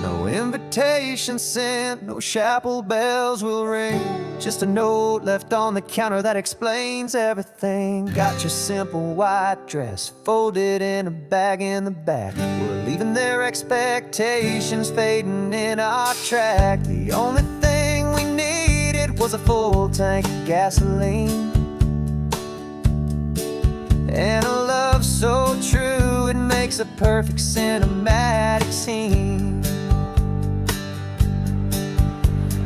No invitation sent, no chapel bells will ring. Just a note left on the counter that explains everything. Got your simple white dress folded in a bag in the back. We're leaving their expectations fading in our track. The only thing we needed was a full tank of gasoline, and a love so true it makes a perfect cinematic scene.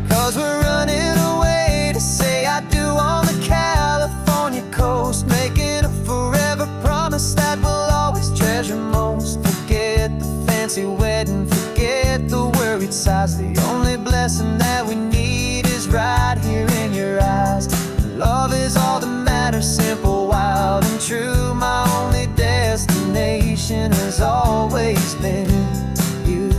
'Cause we're running away to say I do on the California coast, making a forever promise that we'll always treasure most. Forget the fancy wedding, forget the worried sighs. The only blessing that we need is right here in your eyes. Love is all that matters, simple, wild, and true. My only destination has always been you.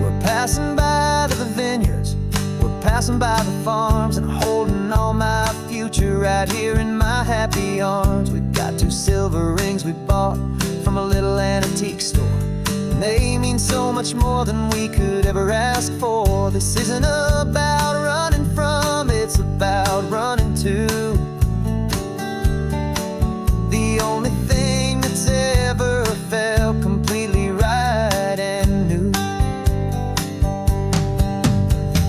We're passing by the vineyards, we're passing by the farms, and holding on my future right here in my happy arms. We've got 2 silver rings we bought from a little antique store, and they mean so much more than we could ever ask for. This isn't about running from, it's about running to the only thing that's ever felt completely right and new.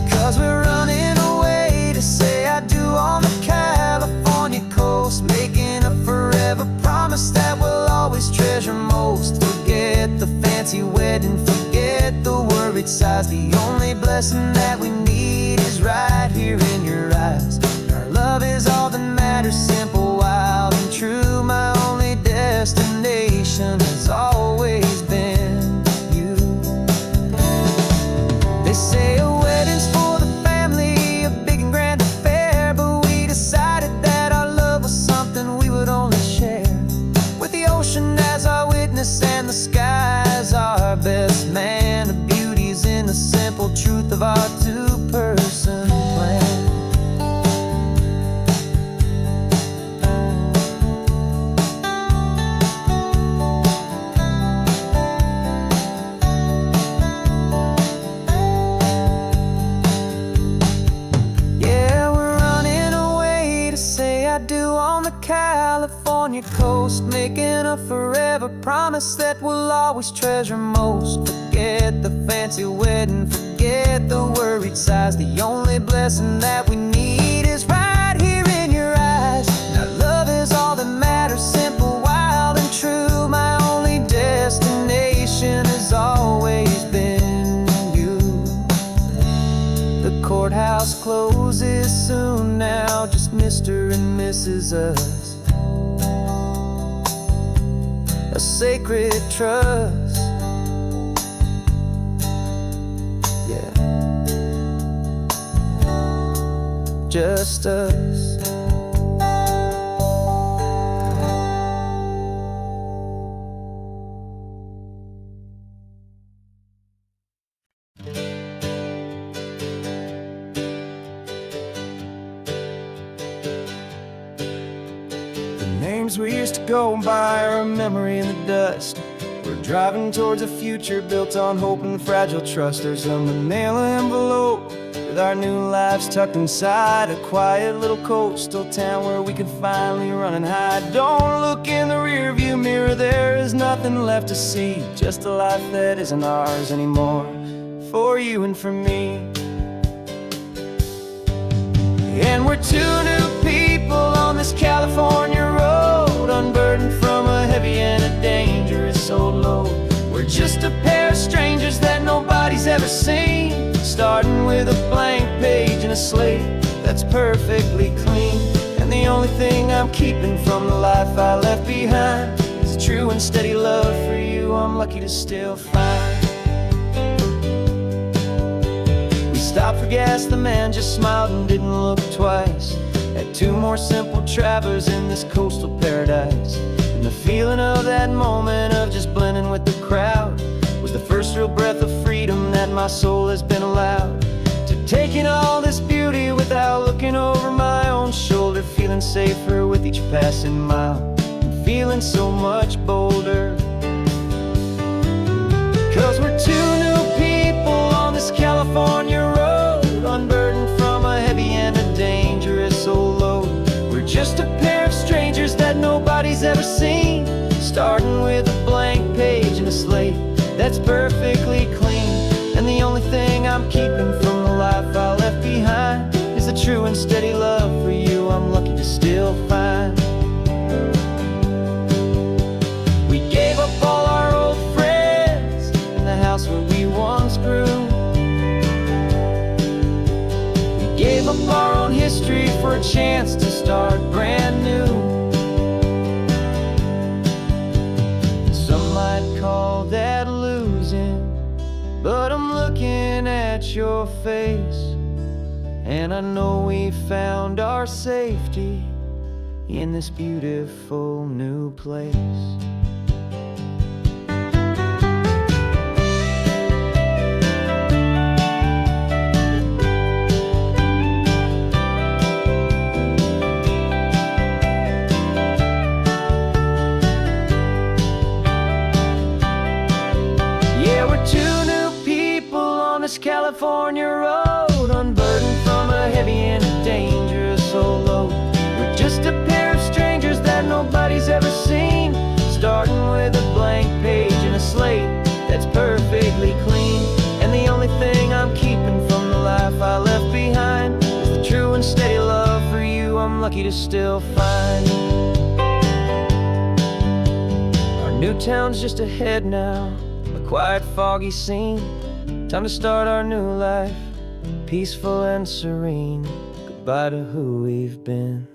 'Cause we're running away to say I do on the California coast, making a forever promise that we'll always treasure most. Forget the fancy wedding, forget the worried sighs. The only blessing that we need is right here in your eyes. Our love is all that matters, simple, wild, and true. My only destination has always been you. They say a wedding's for the family, a big and grand affair, but we decided that our love was something we would only share with the ocean as our witness and the sky as our best man. The beauty's in the simple truth of our 2-person plan. Yeah, we're running away to say I do on the California coast, making a forever promise that we'll always treasure most. Forget the fancy wedding, forget the worried sighs. The only blessing that we need is right here in your eyes. Now love is all that matters, simple, wild, and true. My only destination has always been you. The courthouse closes soon now, just Mr. and Mrs. Us, a sacred trust. Yeah, just us. Names we used to go by are a memory in the dust. We're driving towards a future built on hope and fragile trust. There's a manila envelope with our new lives tucked inside, a quiet little coastal town where we can finally run and hide. Don't look in the rearview mirror, there is nothing left to see, just a life that isn't ours anymore, for you and for me. And we're 2 new people on this California road, unburdened from a heavy and a dangerous old load. We're just a pair of strangers that nobody's ever seen, starting with a blank page and a slate that's perfectly clean. And the only thing I'm keeping from the life I left behind is a true and steady love for you I'm lucky to still find. We stopped for gas, the man just smiled and didn't look twice. Had 2 more simple travelers in this coastal paradise. And the feeling of that moment of just blending with the crowd was the first real breath of freedom that my soul has been allowed to take in all this beauty without looking over my own shoulder, feeling safer with each passing mile, and feeling so much bolder. 'Cause we're two new people on this California road, unburdened from a heavy and a dangerous old load. We're just a pair of strangers that nobody's ever seen, starting with a blank page and a slate that's perfectly clean. And the only thing I'm keeping from the life I left behind is the true and steady love for you I'm lucky to still find. We gave up all our old friends in the house where we once grew. We gave up our own history for a chance to start brand new. Some might call that losing, but I'm looking at your face, and I know we found our safety in this beautiful new place. Yeah, we're two new people on this California road, unburdened from a heavy and a dangerous old load. We're just a pair of strangers that nobody's ever seen, starting with a blank page and a slate that's perfectly clean. And the only thing I'm keeping from the life I left behind is the true and steady love for you I'm lucky to still find. Our new town's just ahead now, a quiet, foggy scene. Time to start our new life, peaceful and serene. Goodbye to who we've been.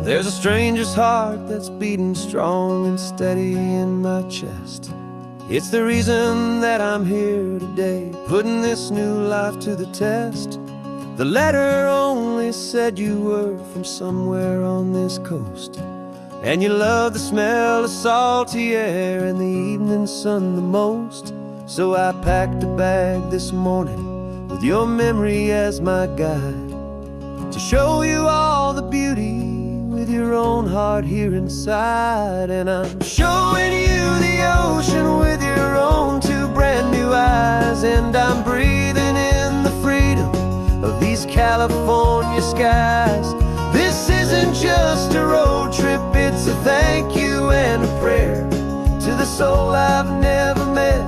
There's a stranger's heart that's beating strong and steady in my chest. It's the reason that I'm here today, putting this new life to the test. The letter only said you were from somewhere on this coast, and you love the smell of salty air and the evening sun the most. So I packed a bag this morning with your memory as my guide, to show you all the beauty with your own heart here inside. And I'm showing you the ocean with your own two brand new eyes, and I'm breathing in the freedom of these California skies. This isn't just a road trip, it's a thank you and a prayer to the soul I've never met,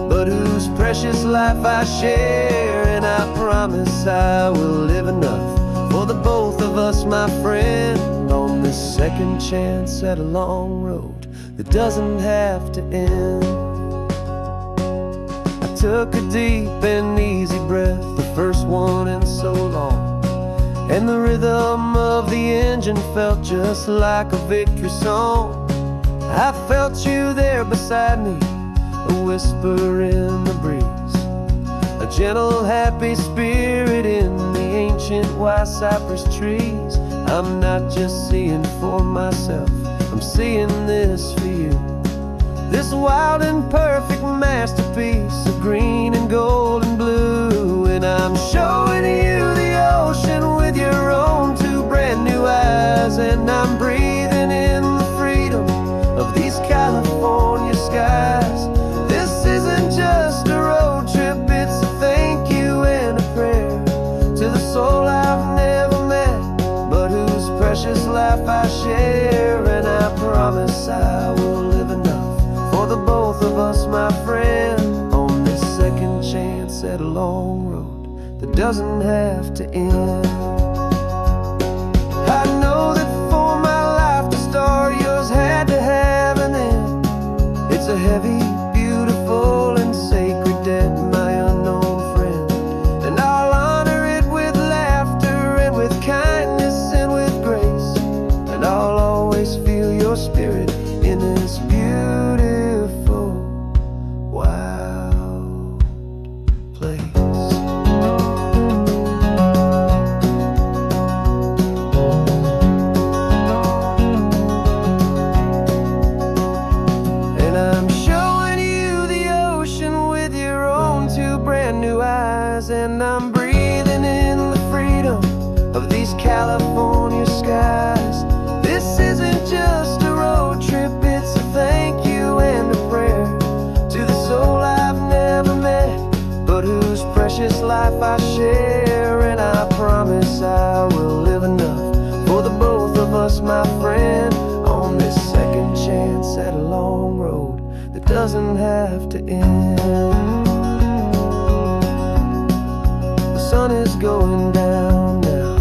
but whose precious life I share. And I promise I will live enough for the both of us, my friend, on this second chance at a long road that doesn't have to end. I took a deep and easy breath, the first one in so long, and the rhythm of the engine felt just like a victory song. I felt you there beside me, a whisper in the breeze, a gentle happy spirit in the ancient white cypress trees. I'm not just seeing for myself, I'm seeing this for you, this wild and perfect masterpiece of green and gold and blue. And I'm showing you the ocean with your own two brand new eyes, and I'm breathing in the freedom of these California skies. This isn't just a road trip, it's a thank you and a prayer to the soul I've never met, but whose precious life I share. And I promise I will live enough for the both of us, my friend, on this second chance at a long road that doesn't have to end. I know that for my life to start, yours had to have an end. It's a heavy, beautiful, and sacred debt, my unknown friend, and I'll honor it with laughter and with kindness and with grace, and I'll always feel your spirit in this beautiful, wild place. skies, and I'm breathing in the freedom of these California skies. This isn't just a road trip, it's a thank you and a prayer to the soul I've never met, but whose precious life I share. And I promise I will live enough for the both of us, my friend, on this second chance at a long road that doesn't have to end. The sun is going down now.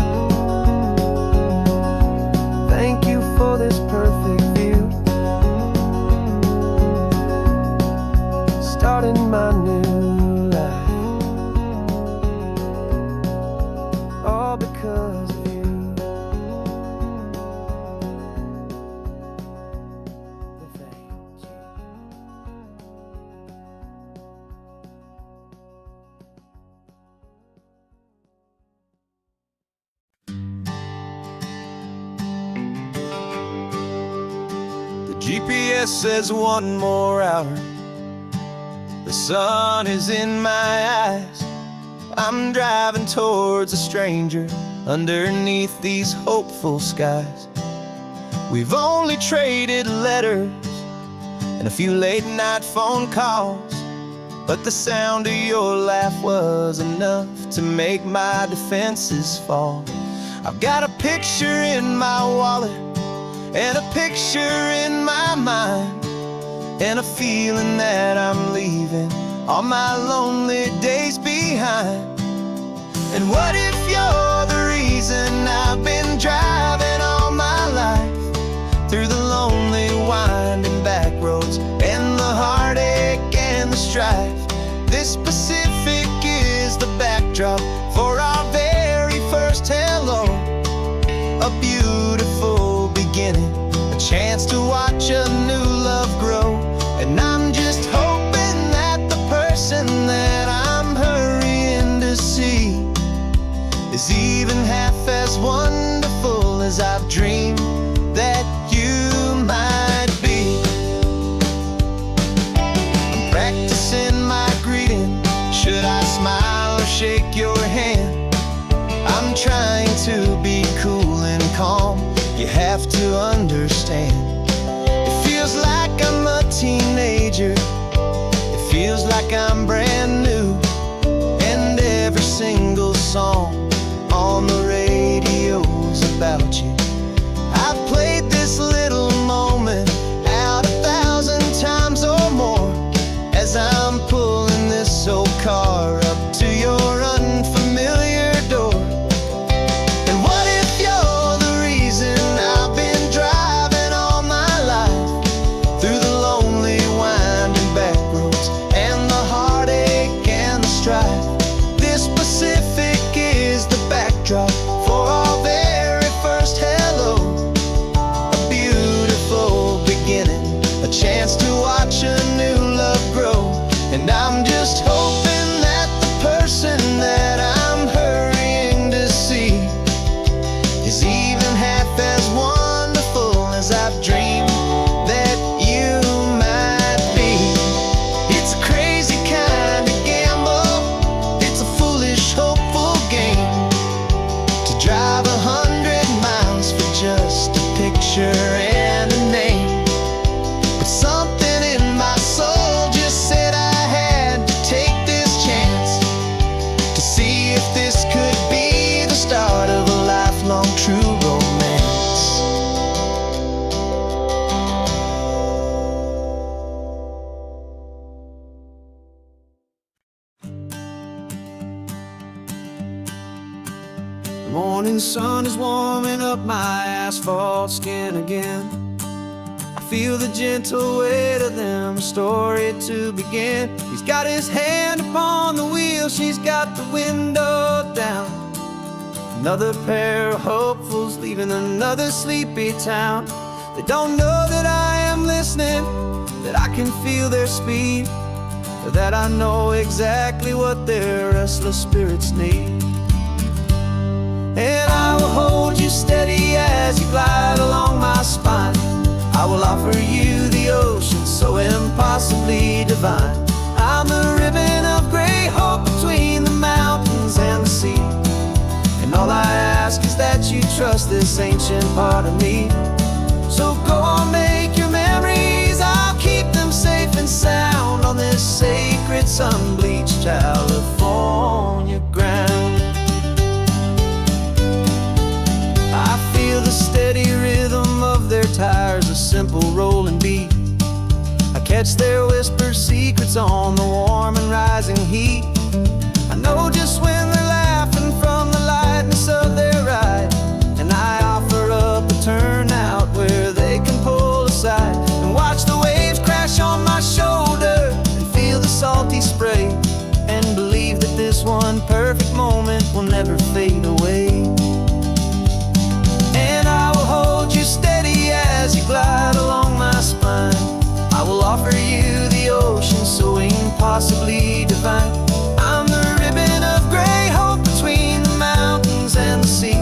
Thank you for this perfect view, starting my new life, all because of you. GPS says 1 more hour. The sun is in my eyes. I'm driving towards a stranger underneath these hopeful skies. We've only traded letters and a few late night phone calls, but the sound of your laugh was enough to make my defenses fall. I've got a picture in my wallet and a picture in my mind, and a feeling that I'm leaving all my lonely days behind. And what if you're the reason I've been driving all my life, through the lonely winding back roads and the heartache and the strife? This Pacific is the backdrop for our very first hello, a beautiful beginning, a chance to watch a new love grow. And I'm just hoping that the person that I'm hurrying to see is even half as wonderful as I've dreamed that you might be. I'm practicing my greeting. Should I smile or shake your hand? I'm trying to be cool and calm. You have to understand, it feels like I'm a teenager. It feels like I'm brand new. And every single song on the radio's about you. I've played this little moment out 1,000 times or more, as I'm pulling this old car up to your unfamiliar door. And what if you're the reason I've been driving all my life, through the lonely winding back roads and the heartache and the strife? This Pacific is the backdrop for our very first hello, a beautiful beginning, a chance to watch a new love grow. And I'm just hoping that the person that I'm hurrying to see is even half as wonderful as I've dreamed that you might be. It's a crazy kind of gamble, it's a foolish, hopeful game, to drive 100 miles for just a picture and a name. But something in my soul just said I had to take this chance, to see if this could be the start of a lifelong true romance. The morning sun is warming up my asphalt skin again. I feel the gentle weight of them, a story to begin. He's got his hand upon the wheel, she's got the window down. Another pair of hopefuls leaving another sleepy town. They don't know that I am listening, that I can feel their speed, or that I know exactly what their restless spirits need. And I will hold you steady as you glide along my spine. I will offer you the ocean so impossibly divine. I'm the ribbon of gray hope between the mountains. this ancient part of me. So go on, make your memories, I'll keep them safe and sound on this sacred sun-bleached California ground. I feel the steady rhythm of their tires, a simple rolling beat. I catch their whispered secrets on the warm and rising heat. I know just when they're laughing from the lightness of their ride, and I offer up a turnout where they can pull aside and watch the waves crash on my shoulder and feel the salty spray, and believe that this one perfect moment will never fade away. And I will hold you steady as you glide along my spine. I will offer you the ocean so impossibly divine. I'm the ribbon of gray hope between the mountains and the sea,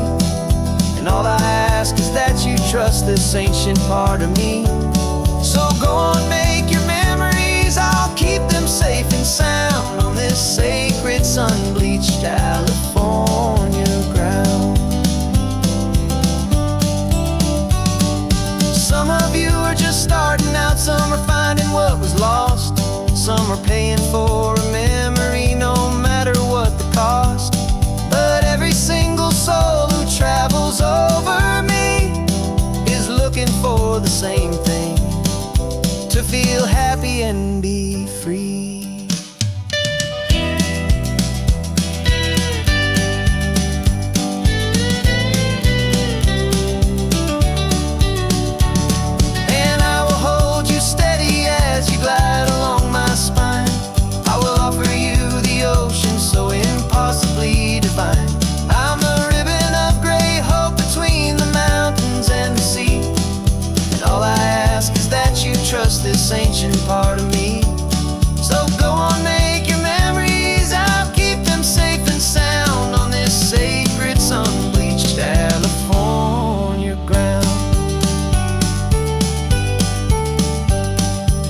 and all I ask is that you trust this ancient part of me. So go on, make your memories, I'll keep them safe and sound on this sacred sun-bleached California ground. Some of you are just starting out, some are finding what was lost, some are paying for a memory no matter what the cost. But every single soul who travels over me is looking for the same thing: to feel happy and be free. Trust this ancient part of me. So go on, make your memories, I'll keep them safe and sound on this sacred sun-bleached California ground.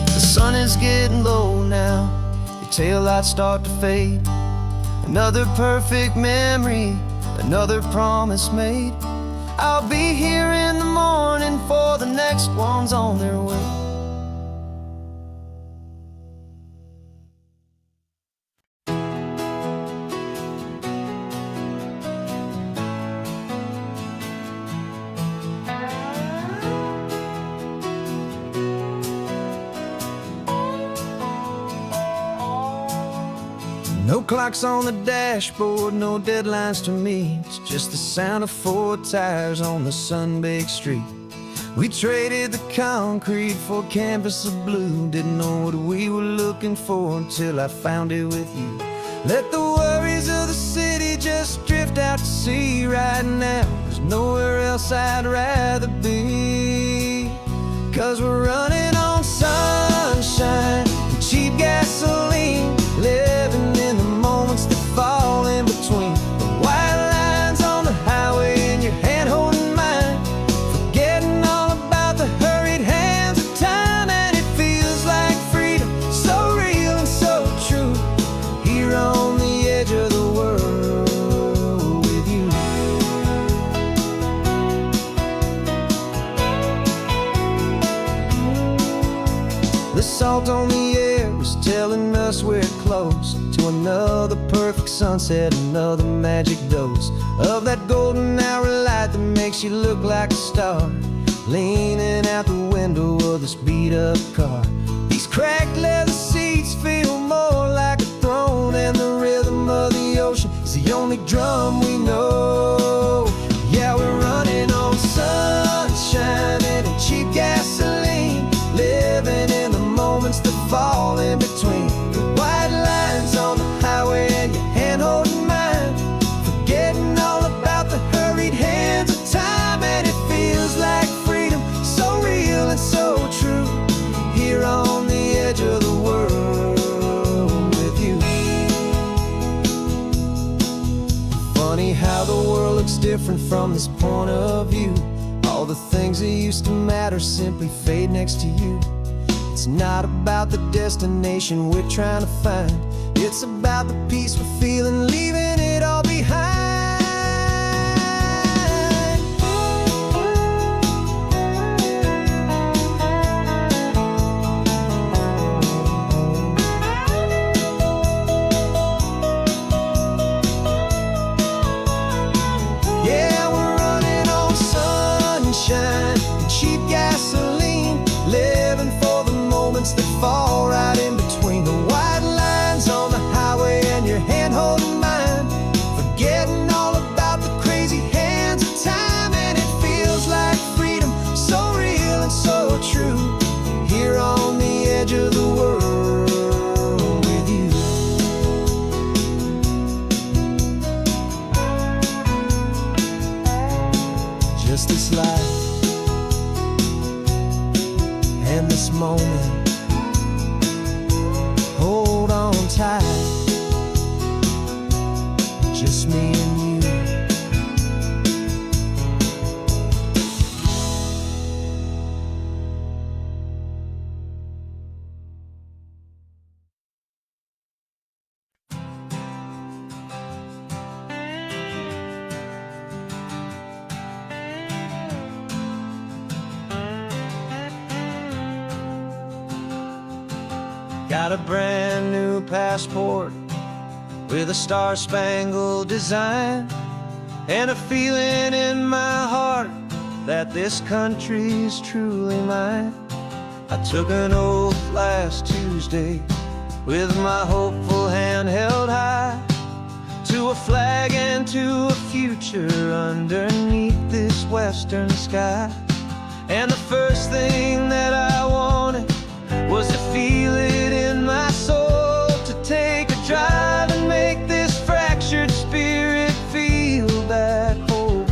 The sun is getting low now, your taillights start to fade. Another perfect memory, another promise made. I'll be here in the morning for the next ones on their way. No clocks on the dashboard, no deadlines to meet, just the sound of 4 tires on the sun-baked street. We traded the concrete for a canvas of blue, didn't know what we were looking for until I found it with you. Let the worries of the city just drift out to sea right now. There's nowhere else I'd rather be, 'cause we're running on sunshine and cheap gasoline, living in the moments that fall in between the white lines on the highway and your hand holding mine, forgetting all about the hurried hands of time. And it feels like freedom, so real and so true, here on the edge of the world with you. The salt on the air is telling us we're close to another perfect sunset, another magic dose of that golden hour light that makes you look like a star, leaning out the window of this beat-up car. These cracked leather seats feel more like a throne, and the rhythm of the ocean is the only drum we know. Yeah, we're running on sunshine and a cheap gasoline, living in the moments that fall in between the white lines on the highway and your hand holding mine, forgetting all about the hurried hands of time. And it feels like freedom, so real and so true, here on the edge of the world with you. Funny how the world looks different from this point of view. All the things that used to matter simply fade next to you. It's not about the destination we're trying to find, it's about the peace we're feeling, leaving it all behind. just me and you. Got a brand new passport with a star-spangled design, and a feeling in my heart that this country's truly mine. I took an oath last Tuesday with my hopeful hand held high, to a flag and to a future underneath this western sky. And the first thing that I wanted was to feel it in my soul, to take a drive and make this fractured spirit feel back home.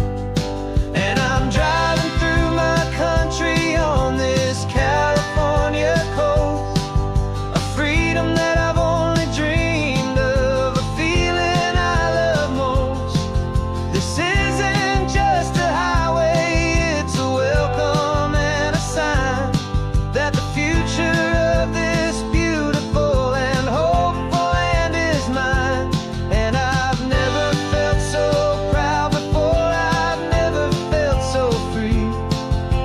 And I'm driving through my country on this California coast, a freedom that I've only dreamed of, a feeling I love most. This isn't just a highway, it's a welcome and a sign that the future of this beautiful and hopeful land is mine. And I've never felt so proud before, I've never felt so free,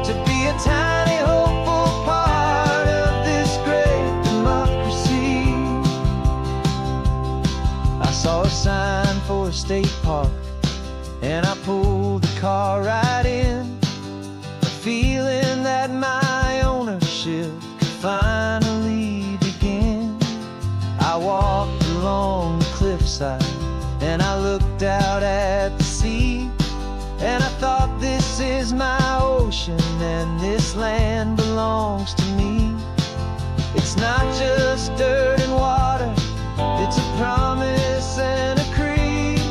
to be a tiny hopeful part of this great democracy. I saw a sign for a state park, and I pulled the car right in, a feeling that my ownership could finally begin. I walked along the cliffside and I looked out at the sea, and I thought, this is my ocean and this land belongs to me. It's not just dirt and water, it's a promise and a creed,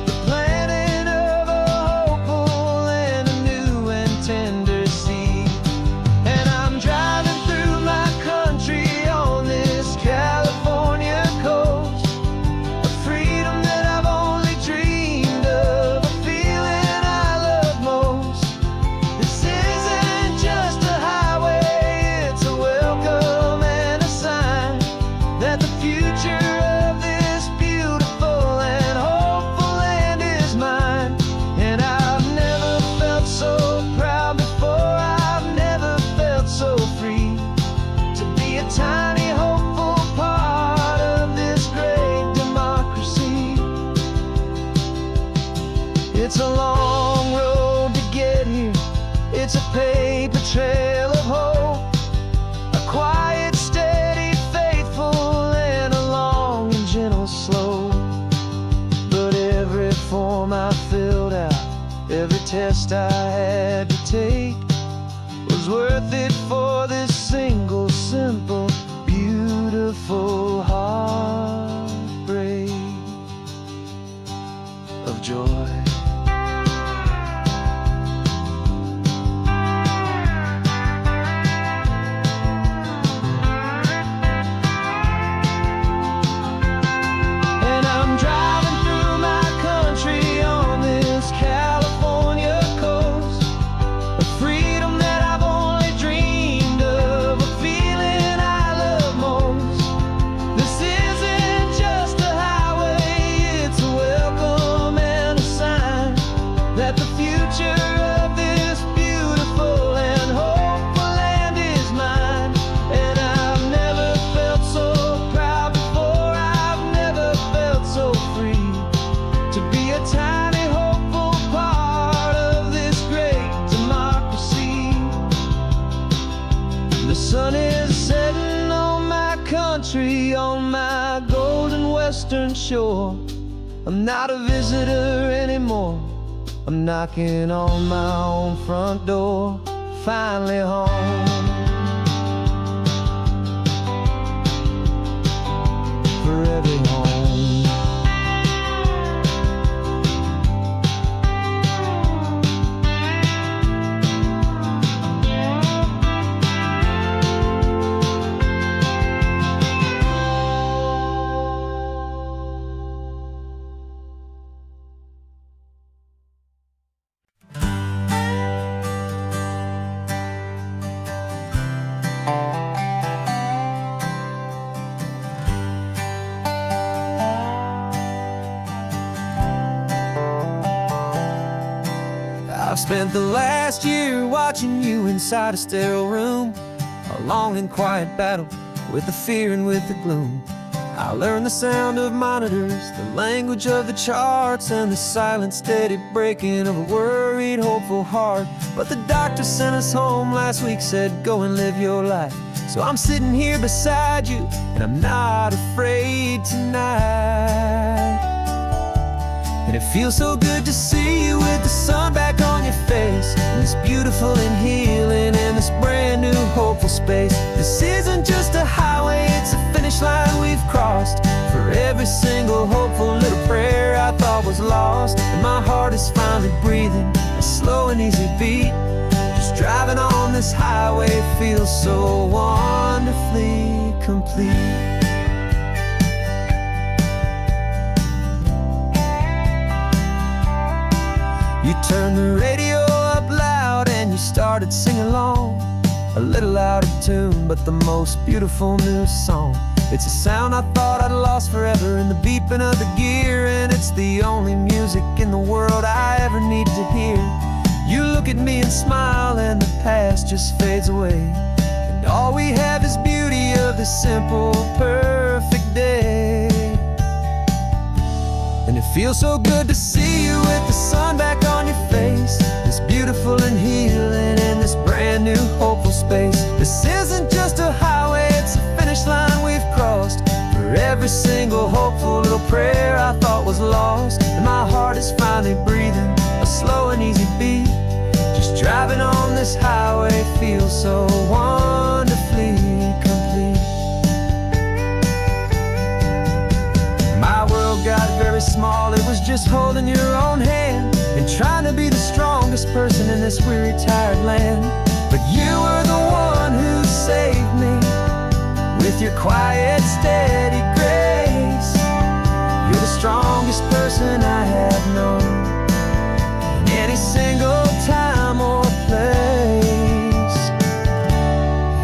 the planting of a hopeful and a new and tender seed. And I'm driving through my country on this California coast, a freedom that I've only dreamed of, a feeling I love most. This isn't just a highway, it's a welcome and a sign that the future of this beautiful and hopeful land is mine. And I've never felt so proud before, I've never felt so free, to be a tiny hopeful part of this great democracy. It's a long road to get here, it's a paper trail of hope, a quiet, steady, faithful, and a long and gentle slope. But every form I filled out, every test I had to take, was worth it for this single, simple, beautiful heartbreak of joy. And I'm driving through my country on this California coast, a freedom that I've only dreamed of, a feeling I love most. This isn't just a highway, it's a welcome and a sign that the future of this beautiful and hopeful land is mine. And I've never felt so proud before, I've never felt so free, to be a tiny hopeful part of this great democracy. The sun is setting on my country, on my golden western shore. I'm not a visitor anymore, I'm knocking on my own front door, finally home. Forever home. I've spent the last year watching you inside a sterile room, a long and quiet battle with the fear and with the gloom. I learned the sound of monitors, the language of the charts, and the silent, steady breaking of a worried, hopeful heart. But the doctor sent us home last week, said, go and live your life. So I'm sitting here beside you, and I'm not afraid tonight. And it feels so good to see you with the sun back on your face, and this beautiful and healing in this brand new hopeful space. This isn't just a highway, it's a finish line we've crossed. For every single hopeful little prayer I thought was lost, and my heart is finally breathing a slow and easy beat. Just driving on this highway feels so wonderfully complete. You turned the radio up loud and you started singing along, a little out of tune, but the most beautiful new song. It's a sound I thought I'd lost forever in the beeping of the gear, and it's the only music in the world I ever need to hear. You look at me and smile and the past just fades away, and all we have is beauty of this simple, perfect day. And it feels so good to see you with the sun back on your face, this beautiful and healing in this brand new hopeful space. This isn't just a highway, it's a finish line we've crossed. For every single hopeful little prayer I thought was lost, and my heart is finally breathing a slow and easy beat. Just driving on this highway feels so wonderfully complete. My world got very small, it was just holding your own hand and trying to be the strongest person in this weary, tired land. But you were the one who saved me with your quiet, steady grace. You're the strongest person I have known in any single time or place.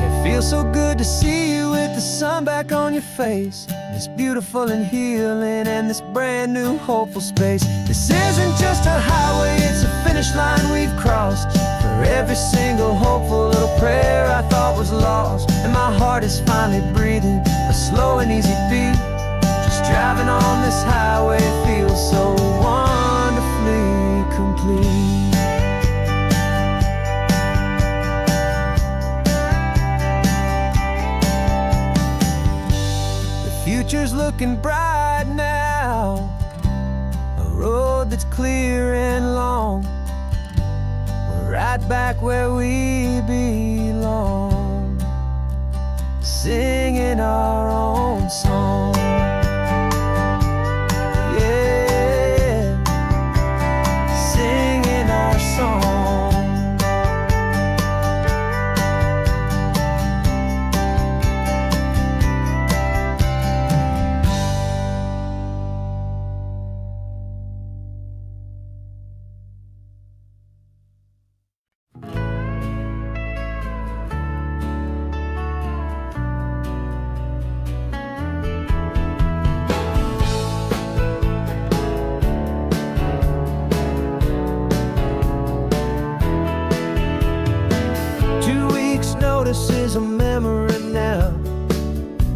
It feels so good to see you with the sun back on your face, this beautiful and healing and this brand new hopeful space. This isn't just a highway, it's a finish line we've crossed. For every single hopeful little prayer I thought was lost, and my heart is finally breathing a slow and easy beat. Just driving on this highway feels so wonderfully complete. Future's looking bright now, a road that's clear and long. We're right back where we belong, singing our own song. Yeah, singing our song. Notice is a memory now.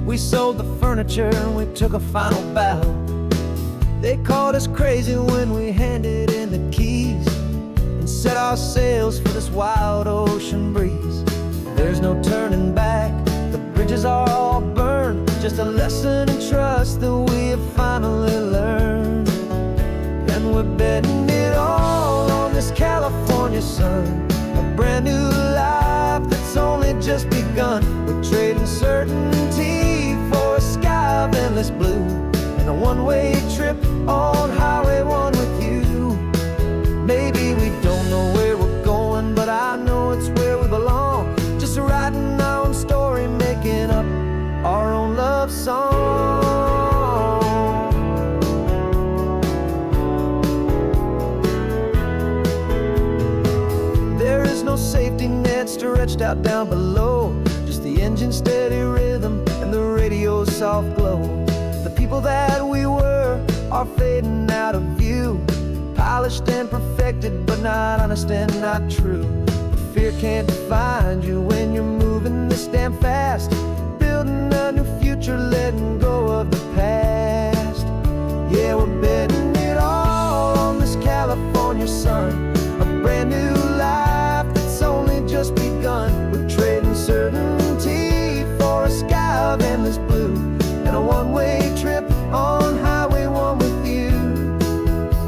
We sold the furniture and we took a final bow. They called us crazy when we handed in the keys and set our sails for this wild ocean breeze. There's no turning back, the bridges are all burned, just a lesson in trust that we have finally learned. And we're betting it all on this California sun, a brand new life that's only just begun. We're trading certainty for a sky of endless blue, and a one-way trip on Highway 1 with you. Maybe we don't know where we're going, but I know it's where we belong. Just writing our own story, making up our own love song. There is no safety net stretched out down below, just the engine's steady rhythm and the radio's soft glow. The people that we were are fading out of view, polished and perfected, but not honest and not true. Fear can't define you when you're moving this damn fast, building a new future, letting go of the past. Yeah, we're betting it all on this California sun, a brand new life that's only just begun. We're trading certainty for a sky of endless blue, and a one-way trip on Highway 1 with you.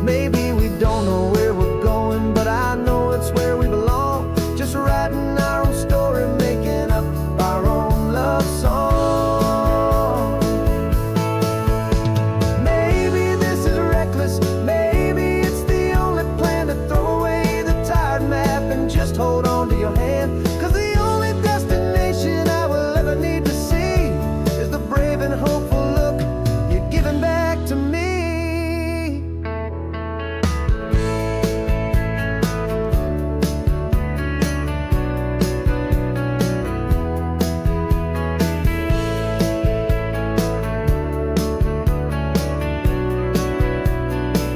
Maybe we don't know where we're going, but I know it's where we belong. Just writing our own story, making up our own love song. Maybe this is reckless, maybe it's the only plan to throw away the tired map and just hold on to your hand. 'Cause the only destination I will ever need to see is the brave and hopeful look you're giving back to me.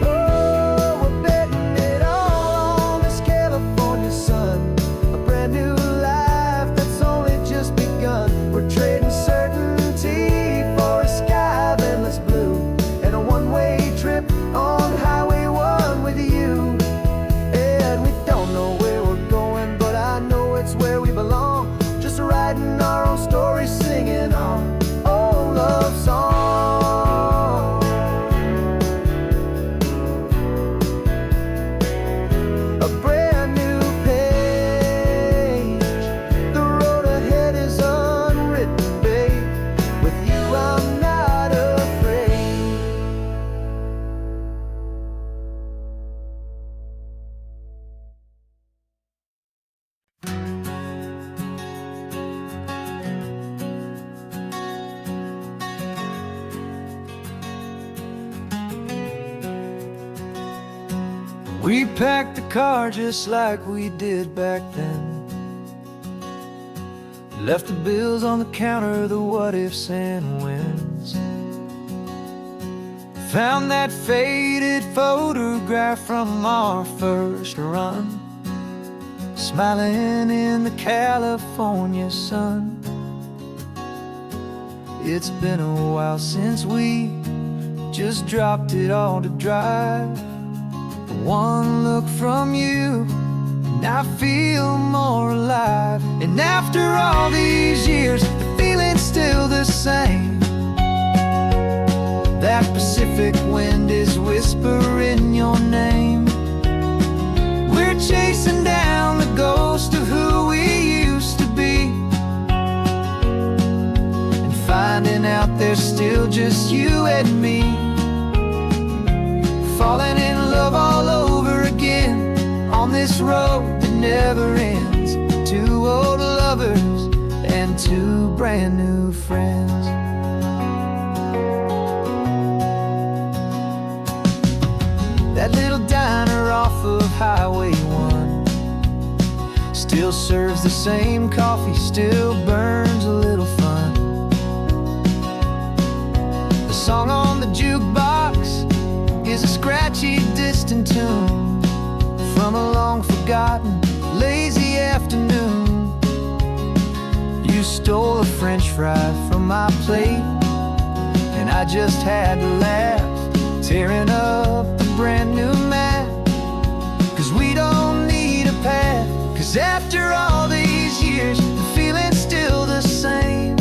Oh, we're betting it all on this California sun, a brand new life that's only just begun. We're trading certainty for a sky of endless blue, and a one-way trip on Highway 1 with you. And we don't know where we're going, but I know it's where we belong. Just writing our own story, singing our own love song. A brand new page, the road ahead is unwritten, babe. With you I'm not afraid. We packed the car just like we did back then. Left the bills on the counter, the what ifs and whens. Found that faded photograph from our first run, smiling in the California sun. It's been a while since we just dropped it all to drive. One look from you, and I feel more alive. And after all these years, the feeling's still the same. That Pacific wind is whispering your name. We're chasing down the ghost of who we used to be, and finding out there's still just you and me. Falling in love all over again on this road that never ends. Two old lovers and two brand new friends. That little diner off of Highway 1 still serves the same coffee, still burns a little fun. The song on the jukebox is a scratchy, distant tune from a long-forgotten, lazy afternoon. You stole a French fry from my plate, and I just had to laugh, tearing up the brand new map. 'Cause we don't need a path, 'cause after all these years, the feeling's still the same.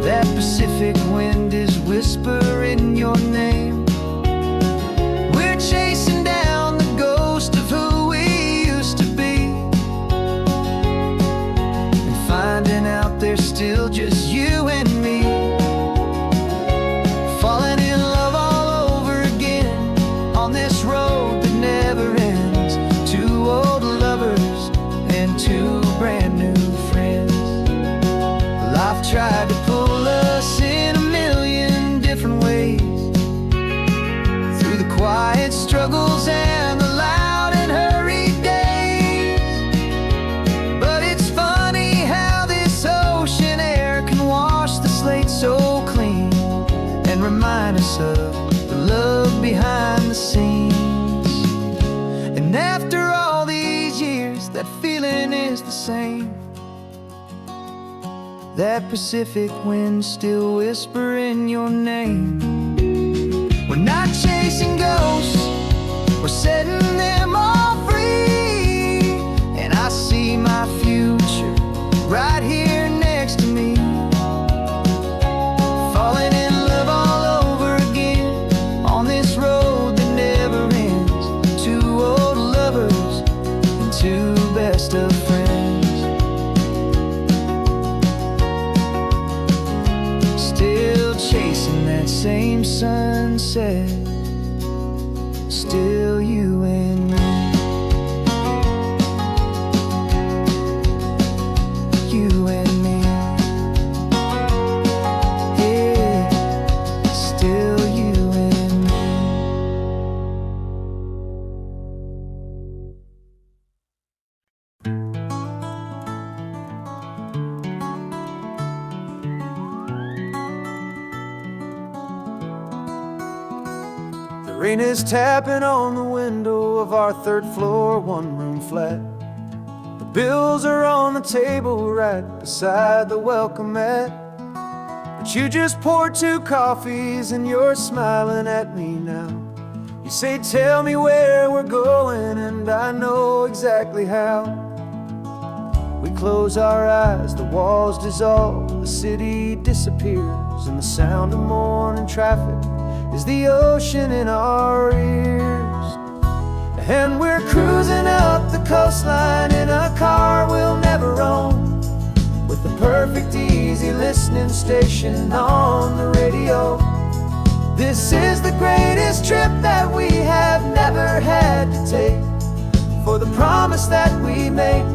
That Pacific wind is whispering your name. We're chasing down the ghost of who we used to be, and finding out there's still just you and me. Falling in love all over again on this road that never ends. Two old lovers and two brand new friends. Life tried to pull us in a million different ways, through the quiet struggles and the loud and hurried days. But it's funny how this ocean air can wash the slate so clean, and remind us of the love behind the scenes. And after all these years, that feeling is the same. That Pacific wind still whispering your name. We're not chasing ghosts, we're setting them all free. And I see my future right here next to me, falling in love all over again on this road that never ends. Two old lovers and two best of friends, still chasing that same sunset. Still you and me, you and me, yeah, still you and me. The rain is tapping on the window of our third floor, one-room flat. The bills are on the table right beside the welcome mat. But you just poured 2 coffees and you're smiling at me now. You say, tell me where we're going, and I know exactly how. We close our eyes, the walls dissolve, the city disappears, and the sound of morning traffic is the ocean in our ears. And we're cruising up the coastline in a car we'll never own, with the perfect easy listening station on the radio. This is the greatest trip that we have never had to take, for the promise that we make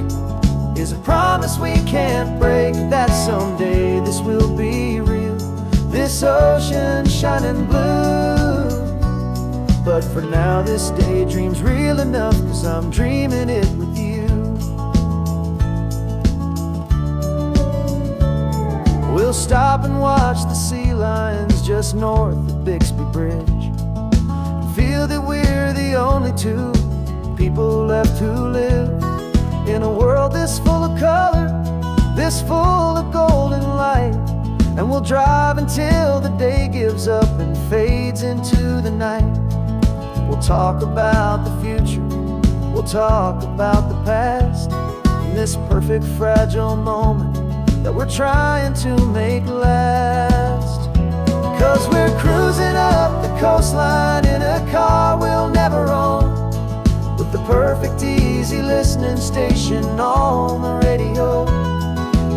is a promise we can't break, that someday this will be real, this ocean shining blue. But for now this daydream's real enough, 'cause I'm dreaming it with you. We'll stop and watch the sea lions just north of Bixby Bridge, and feel that we're the only 2 people left who live in a world this full of color, this full of golden light. And we'll drive until the day gives up and fades into the night. We'll talk about the future, we'll talk about the past, in this perfect fragile moment that we're trying to make last. 'Cause we're cruising up the coastline in a car we'll never own, with the perfect easy listening station on the radio.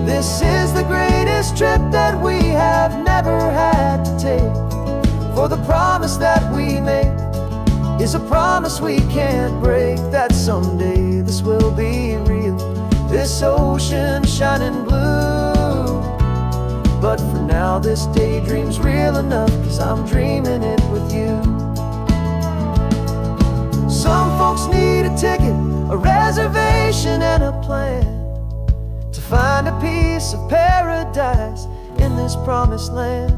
This is the greatest trip that we have never had to take, for the promise that we make is a promise we can't break, that someday this will be real, this ocean shining blue. But for now this daydream's real enough, 'cause I'm dreaming it with you. Some folks need a ticket, a reservation and a plan, to find a piece of paradise in this promised land.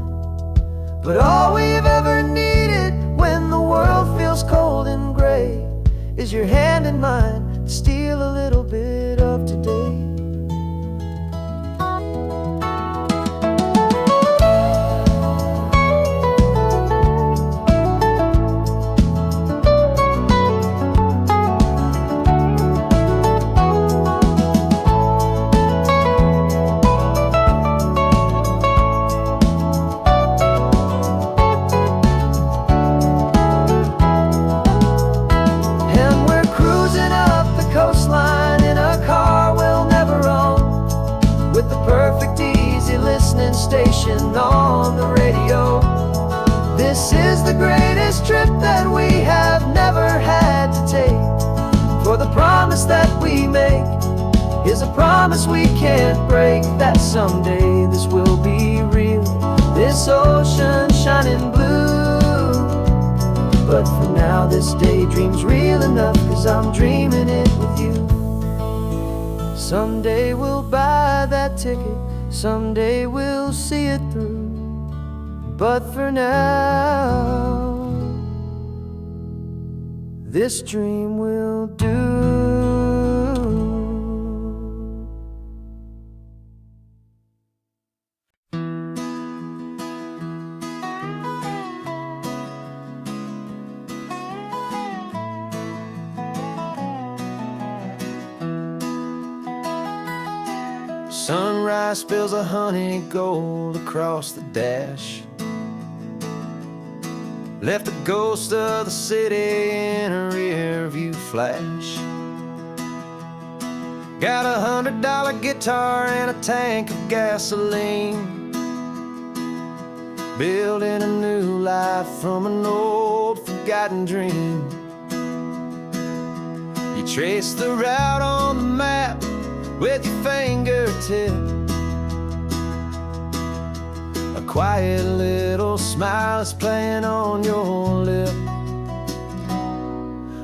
But all we've ever needed when the world feels cold and gray is your hand in mine to steal a little bit of today. Station on the radio. This is the greatest trip that we have never had to take, for the promise that we make is a promise we can't break, that someday this will be real, this ocean shining blue. But for now this daydream's real enough, 'cause I'm dreaming it with you. Someday we'll buy that ticket, someday we'll see it through. But for now, this dream will do. Sunrise spills a honey gold across the dash, left the ghost of the city in a rear view flash. Got $100 guitar and a tank of gasoline, building a new life from an old forgotten dream. You trace the route on the map with your fingertip, a quiet little smile is playing on your lip.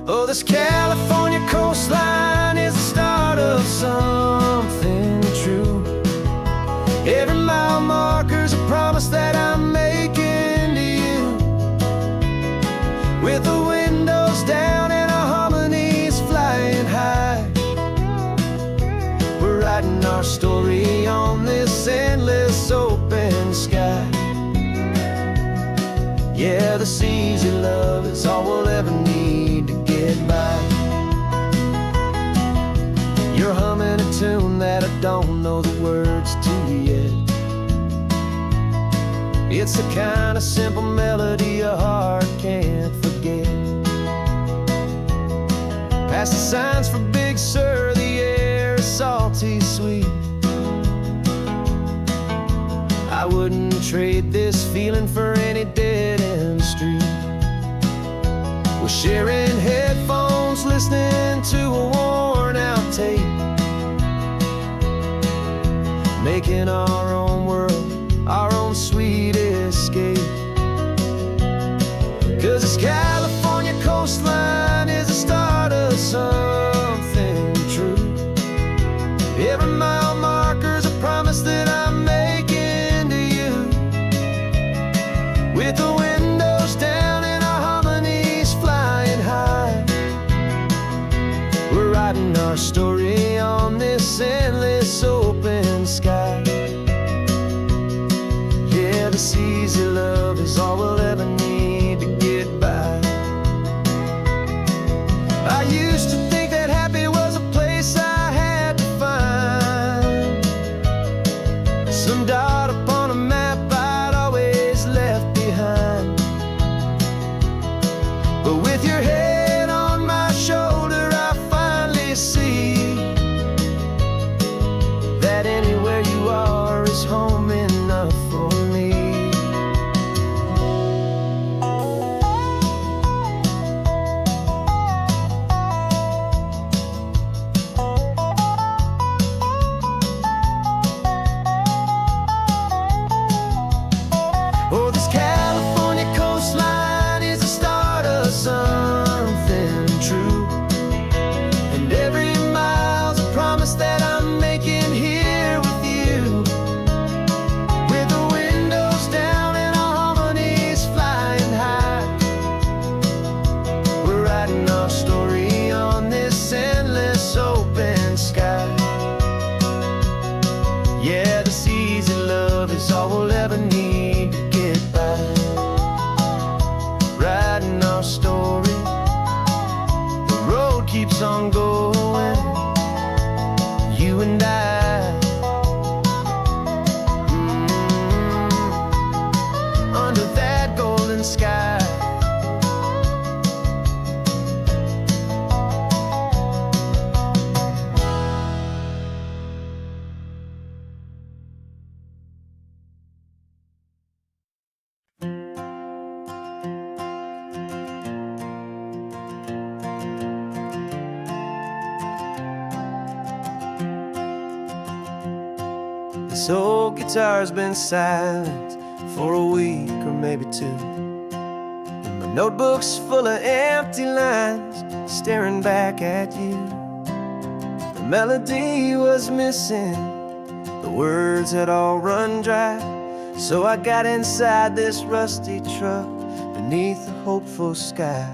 Oh, this California coastline is the start of something true. Every mile marker's a promise that I'm making to you. With the windows down and our harmonies flying high, we're writing our story on this endless open sky. Yeah, this easy love is all we'll ever need to get by. You're humming a tune that I don't know the words to yet. It's the kind of simple melody your heart can't forget. Past the signs for Big Sur, the air is salty sweet. I wouldn't trade this feeling for any dead-end street. We're sharing headphones, listening to a worn-out tape, making our own world, our own sweet escape. 'Cause this California coastline is the start of something true. Every mile marker's a promise that I'm making to you. With the windows down and our harmonies flying high, we're writing our story on this endless open sky. Yeah, this easy love is all we'll ever need to get by. I used to think that happy was a place I had to find, some dot upon a map I'd always left behind. But with your head on my shoulder, I finally see that anywhere you are is home enough for me. Oh, this California coastline is the start of something true. And every mile's a promise that I'm making here with you. With the windows down and our harmonies flying high, we're writing our story on this endless open sky. Yeah, this easy love is all we'll ever need to get by. Writing our story, the road keeps on going, you and I. Under that golden sky. This old guitar's been silent for a week or maybe two, and my notebook's full of empty lines staring back at you. The melody was missing, the words had all run dry, so I got inside this rusty truck beneath a hopeful sky,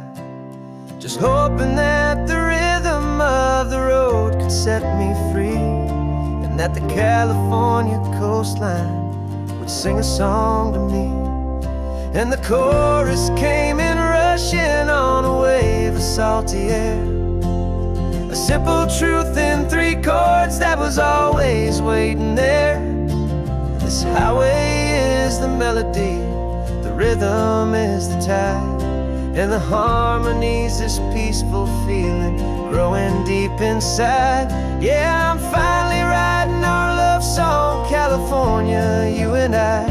just hoping that the rhythm of the road could set me free, and that the California coastline would sing a song to me. And the chorus came in rushing on a wave of salty air, a simple truth in 3 chords that was always waiting there. This highway is the melody, the rhythm is the tide, and the harmony's this peaceful feeling growing deep inside. Yeah, I'm finally writing our love song, California, you and I,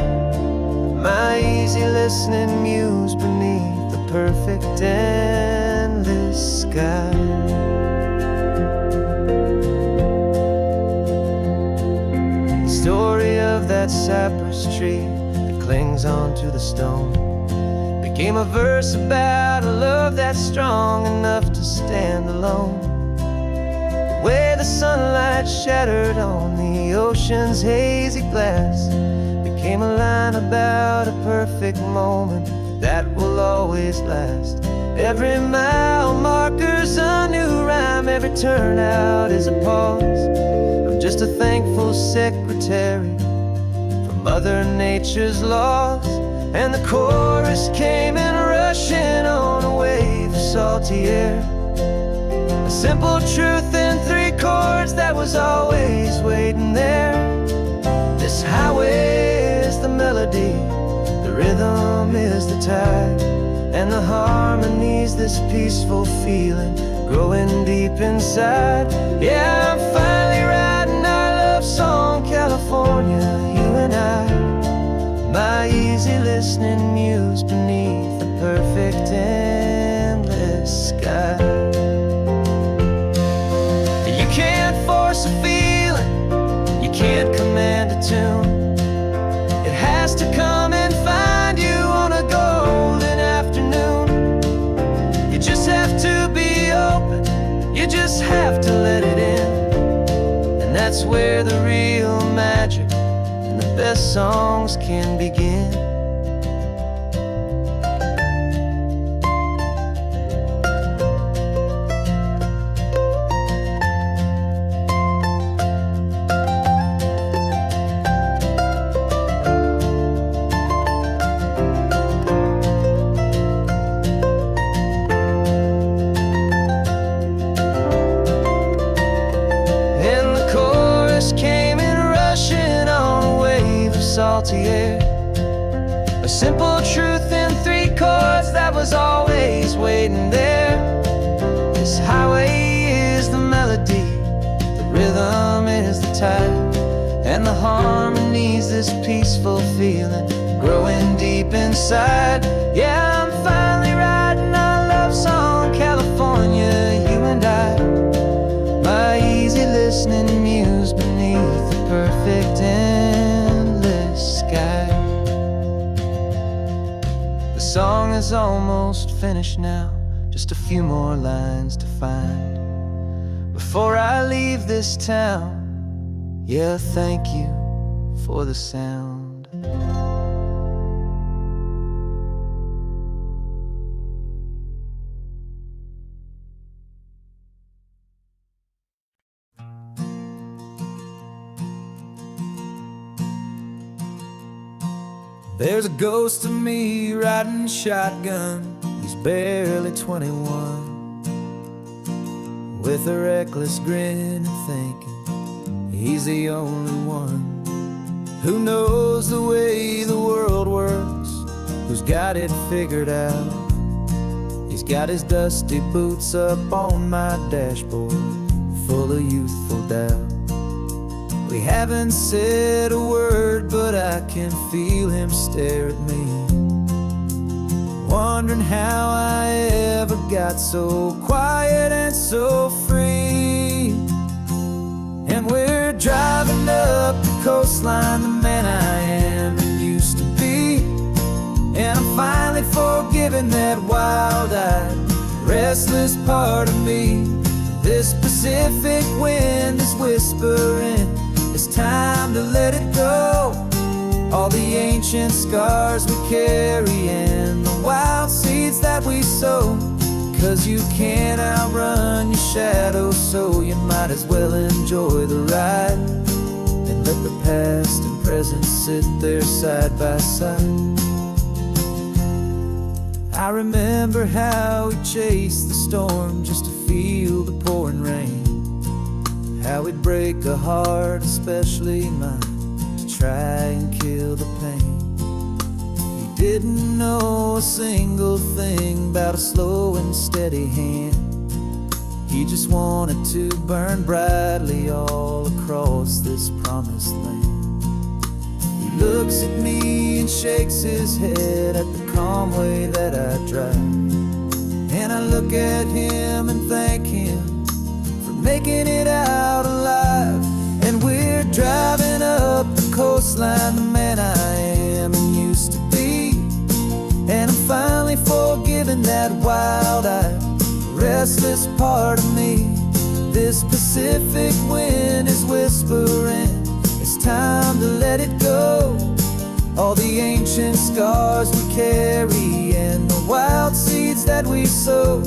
my easy listening muse beneath the perfect endless sky. Story of that cypress tree that clings onto the stone became a verse about a love that's strong enough to stand alone. The way the sunlight shattered on the ocean's hazy glass became a line about a perfect moment that will always last. Every mile marker's a new rhyme, every turnout is a pause. I'm just a thankful secretary for Mother Nature's laws. And the chorus came in rushing on a wave of salty air, a simple truth in 3 chords that was always waiting there. This highway is the melody, the rhythm is the tide, and the harmony's this peaceful feeling growing deep inside. Yeah, I'm finally writing our love song, California, you and I, my easy listening muse beneath the perfect endless sky. You can't force a feeling, you can't command a tune. It has to come and find you on a golden afternoon. You just have to be open, you just have to let it in, and that's where the real magic and the best songs can begin. Salty air, a simple truth in 3 chords that was always waiting there. This highway is the melody, the rhythm is the tide, and the harmony's this peaceful feeling growing deep inside. Yeah, I'm finally writing our love song, California, you and I, my easy listening muse beneath the perfect endless sky. The song is almost finished now, just a few more lines to find before I leave this town. Yeah, thank you for the sound. There's a ghost of me riding shotgun. He's barely 21, with a reckless grin and thinking he's the only one who knows the way the world works, who's got it figured out. He's got his dusty boots up on my dashboard, full of youthful doubt. We haven't said a word, but I can feel him stare at me, wondering how I ever got so quiet and so free. And we're driving up the coastline, the man I am and used to be, and I'm finally forgiving that wild-eyed, restless part of me. This Pacific wind is whispering, it's time to let it go. All the ancient scars we carry and the wild seeds that we sow, 'Cause you can't outrun your shadow, so you might as well enjoy the ride and let the past and present sit there side by side. I remember how we chased the storm just to feel the pouring rain, how we'd break a heart, especially mine, to try and kill the pain. He didn't know a single thing about a slow and steady hand. He just wanted to burn brightly all across this promised land. He looks at me and shakes his head at the calm way that I drive, and I look at him and thank him for making it out alive. And we're driving up the coastline, the man I am and used to be, and I'm finally forgiving that wild-eyed, restless part of me. This Pacific wind is whispering, it's time to let it go. All the ancient scars we carry and the wild seeds that we sow.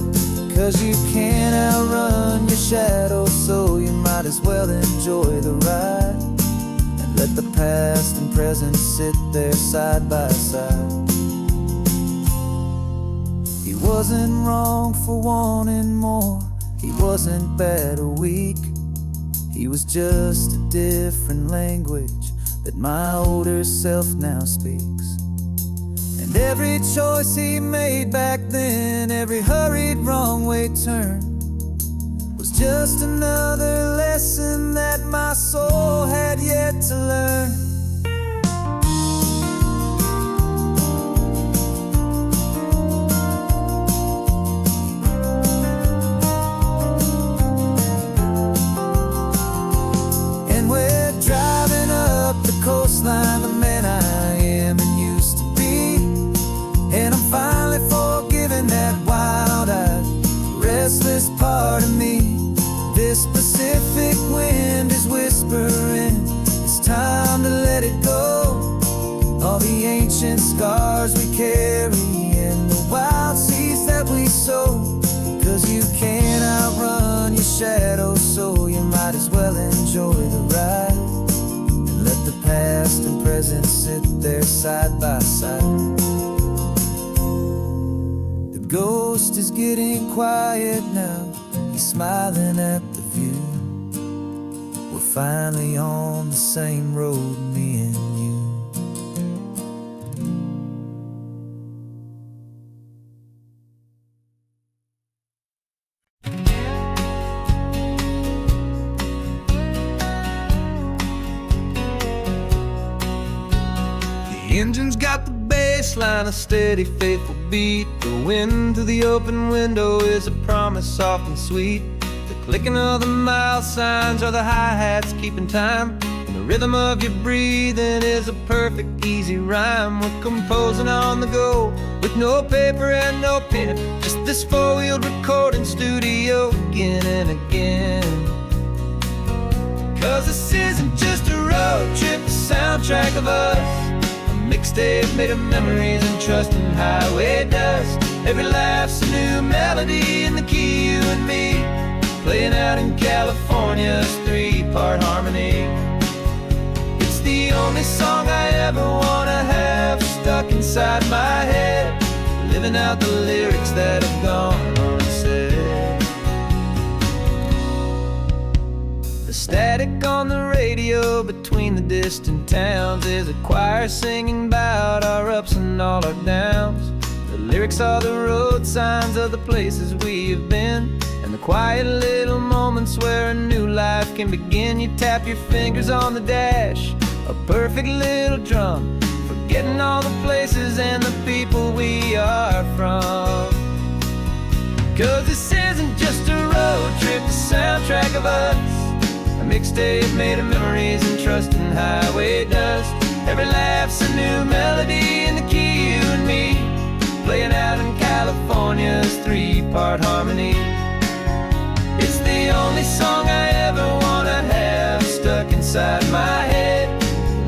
'Cause you can't outrun your shadow, so you might as well enjoy the ride and let the past and present sit there side by side. He wasn't wrong for wanting more, he wasn't bad or weak. He was just a different language that my older self now speaks. And every choice he made back then, every hurried wrong way turn, was just another lesson that my soul had yet to learn. Coastline, the man I am and used to be, and I'm finally forgiving that wild-eyed, restless part of me. This Pacific wind is whispering, it's time to let it go. All the ancient scars we carry and the wild seeds that we sow. 'Cause you can't outrun your shadow, so you might as well enjoy the ride. Let the past and present sit there side by side. The ghost is getting quiet now, he's smiling at the view. We're finally on the same road, me and you. The engine's got the bass line, a steady, faithful beat. The wind through the open window is a promise soft and sweet. The clicking of the mile signs are the hi-hats keeping time, and the rhythm of your breathing is a perfect, easy rhyme. We're composing on the go with no paper and no pen, just this four-wheeled recording studio again and again. 'Cause this isn't just a road trip, the soundtrack of us, mixtape made of memories and trust in highway dust. Every laugh's a new melody in the key, you and me, playing out in California's three-part harmony. It's the only song I ever wanna have stuck inside my head, living out the lyrics that have gone unsaid. Static on the radio between the distant towns is a choir singing about our ups and all our downs. The lyrics are the road signs of the places we have been, and the quiet little moments where a new life can begin. You tap your fingers on the dash, a perfect little drum, forgetting all the places and the people we are from. 'Cause this isn't just a road trip, the soundtrack of us, a mixtape made of memories and trust in highway dust. Every laugh's a new melody in the key, you and me, playing out in California's three-part harmony. It's the only song I ever wanna have stuck inside my head,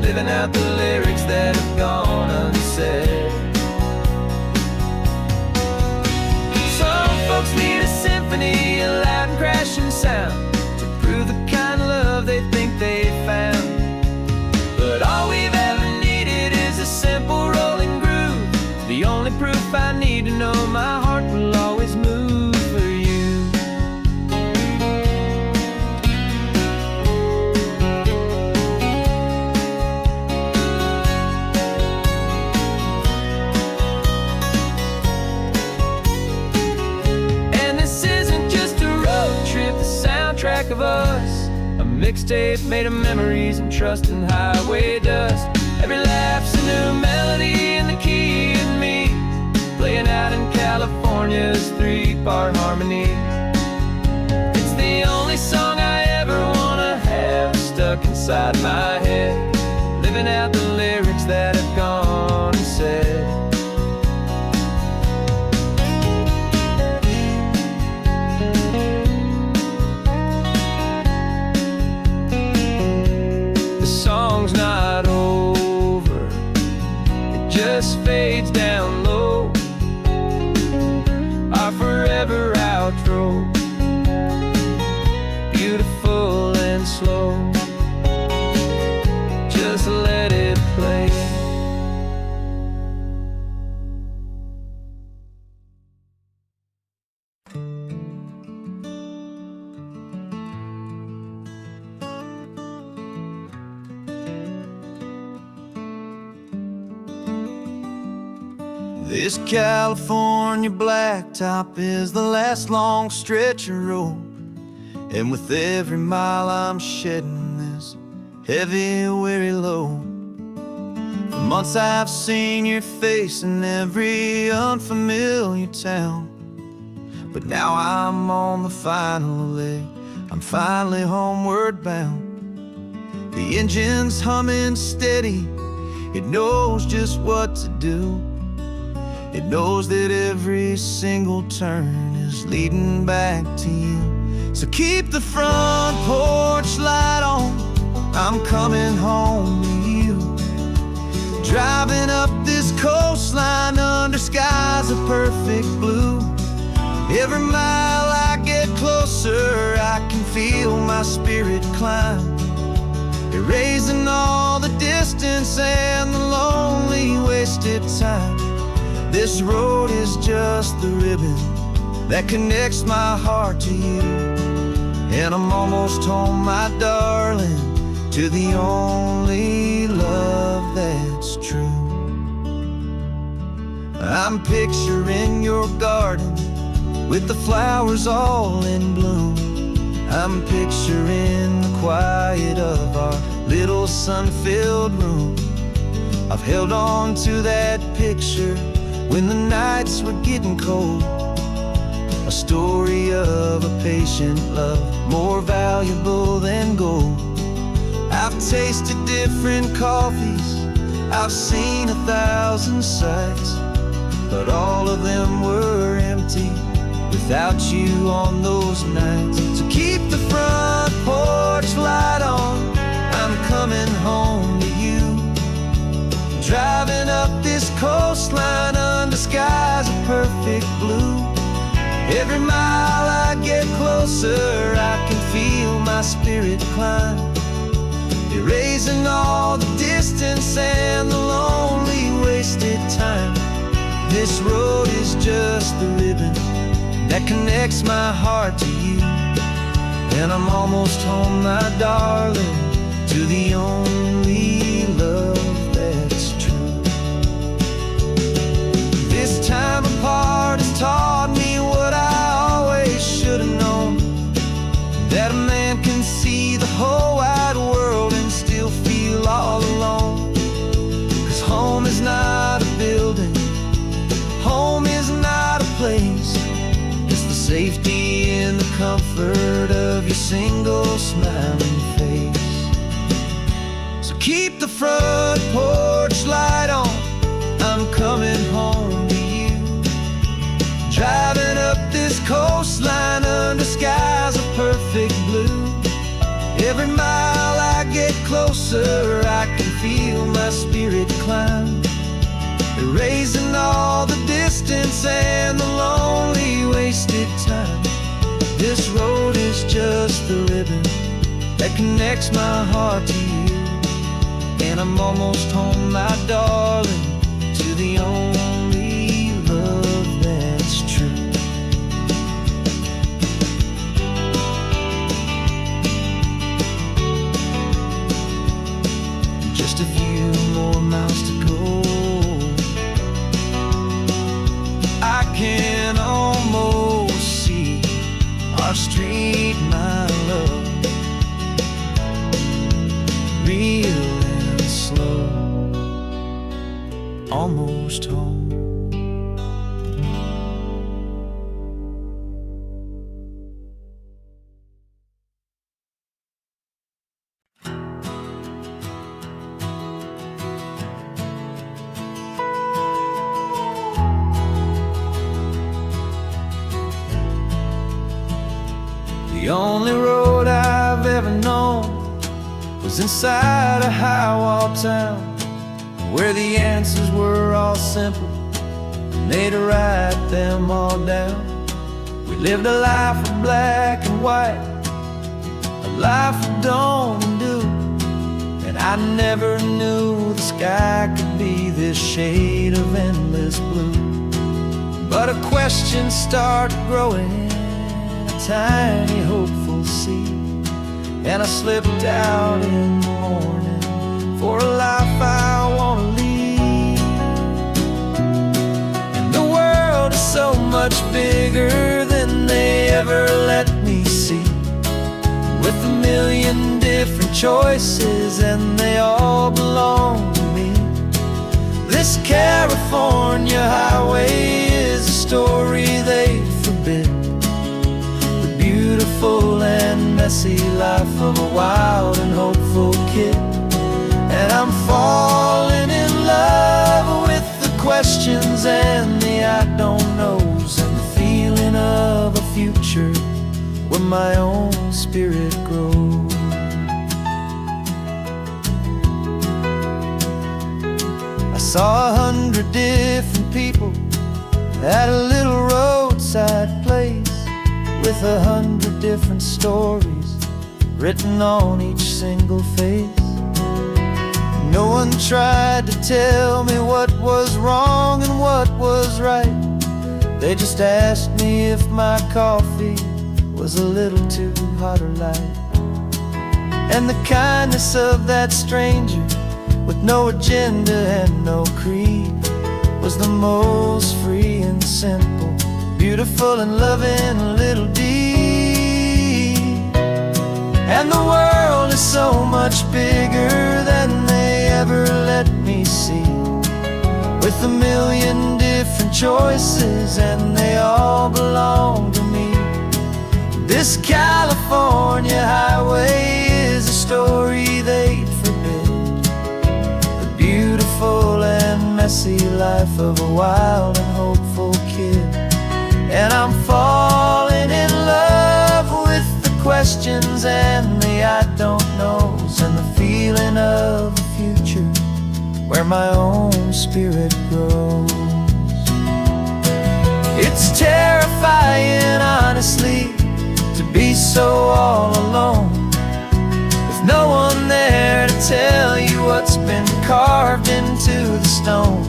living out the lyrics that have gone unsaid. Some folks need I need to know, my heart will always move for you. And this isn't just a road trip, the soundtrack of us, a mixtape made of memories and trust and highway dust. Every laugh's a new melody in the key and me, playing out in California's 3-part harmony. It's the only song I ever wanna have stuck inside my head, living out the lyrics that have gone and said. The song's not over, it just fades down low, our forever outro, beautiful and slow. Just let it play. This California blacktop is the last long stretch of road, and with every mile I'm shedding this heavy, weary load. For months I've seen your face in every unfamiliar town, but now I'm on the final leg, I'm finally homeward bound. The engine's humming steady, it knows just what to do. It knows that every single turn is leading back to you. So keep the front porch light on, I'm coming home to you. Driving up this coastline under skies of perfect blue. Every mile I get closer, I can feel my spirit climb, erasing all the distance and the lonely wasted time. This road is just the ribbon that connects my heart to you, and I'm almost home, my darling, to the only love that's true. I'm picturing your garden with the flowers all in bloom. I'm picturing the quiet of our little sun-filled room. I've held on to that picture when the nights were getting cold, a story of a patient love, more valuable than gold. I've tasted different coffees, I've seen 1,000 sights, but all of them were empty without you on those nights. So keep the front porch light on, I'm coming home to you. Driving up this coastline under skies of perfect blue. Every mile I get closer, I can feel my spirit climb, erasing all the distance and the lonely wasted time. This road is just the ribbon that connects my heart to you, and I'm almost home, my darling, to the only love that's true. This time apart has taught me what I always should have known, that a man can see the whole wide world and still feel all alone. 'Cause home is not a building, home is not a place, it's the safety and the comfort of your single smiling face. So keep the front porch light on, I'm coming home to you. Driving up this coastline under skies of perfect blue. Every mile I get closer, I can feel my spirit climb, erasing all the distance and the lonely wasted time. This road is just the ribbon that connects my heart to you, and I'm almost home, my darling, to the only love meet my love, real and slow, almost home. The only road I've ever known was inside a high-wall town, where the answers were all simple, and they'd write them all down. We lived a life of black and white, a life of dawn and dew, and I never knew the sky could be this shade of endless blue. But a question started growing, tiny hopeful seed, and I slipped out in the morning for a life I want to lead. And the world is so much bigger than they ever let me see, with a million different choices and they all belong to me. This California highway is a story they forbid, beautiful and messy life of a wild and hopeful kid. And I'm falling in love with the questions and the I don't knows, and the feeling of a future where my own spirit grows. I saw 100 different people at a little roadside place, with 100 different stories written on each single face. No one tried to tell me what was wrong and what was right. They just asked me if my coffee was a little too hot or light. And the kindness of that stranger, with no agenda and no creed, was the most free and simple, beautiful and loving little deed. And the world is so much bigger than they ever let me see, with a million different choices and they all belong to me. This California highway is a story they'd forbid, the beautiful and messy life of a wild and hopeful kid. And I'm falling in love with the questions and the I don't knows, and the feeling of a future where my own spirit grows. It's terrifying, honestly, to be so all alone, with no one there to tell you what's been carved into the stone.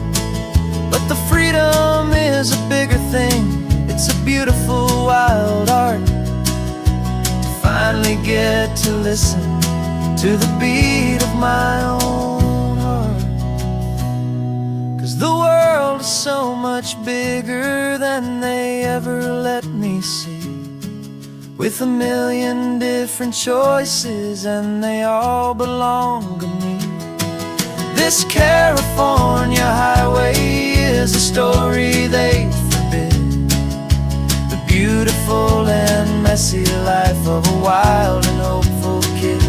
But the freedom is a bigger thing. It's a beautiful wild art to finally get to listen to the beat of my own heart. 'Cause the world is so much bigger than they ever let me see, with a million different choices and they all belong to me. This California highway is a story they forbid, the beautiful and messy life of a wild and hopeful kid.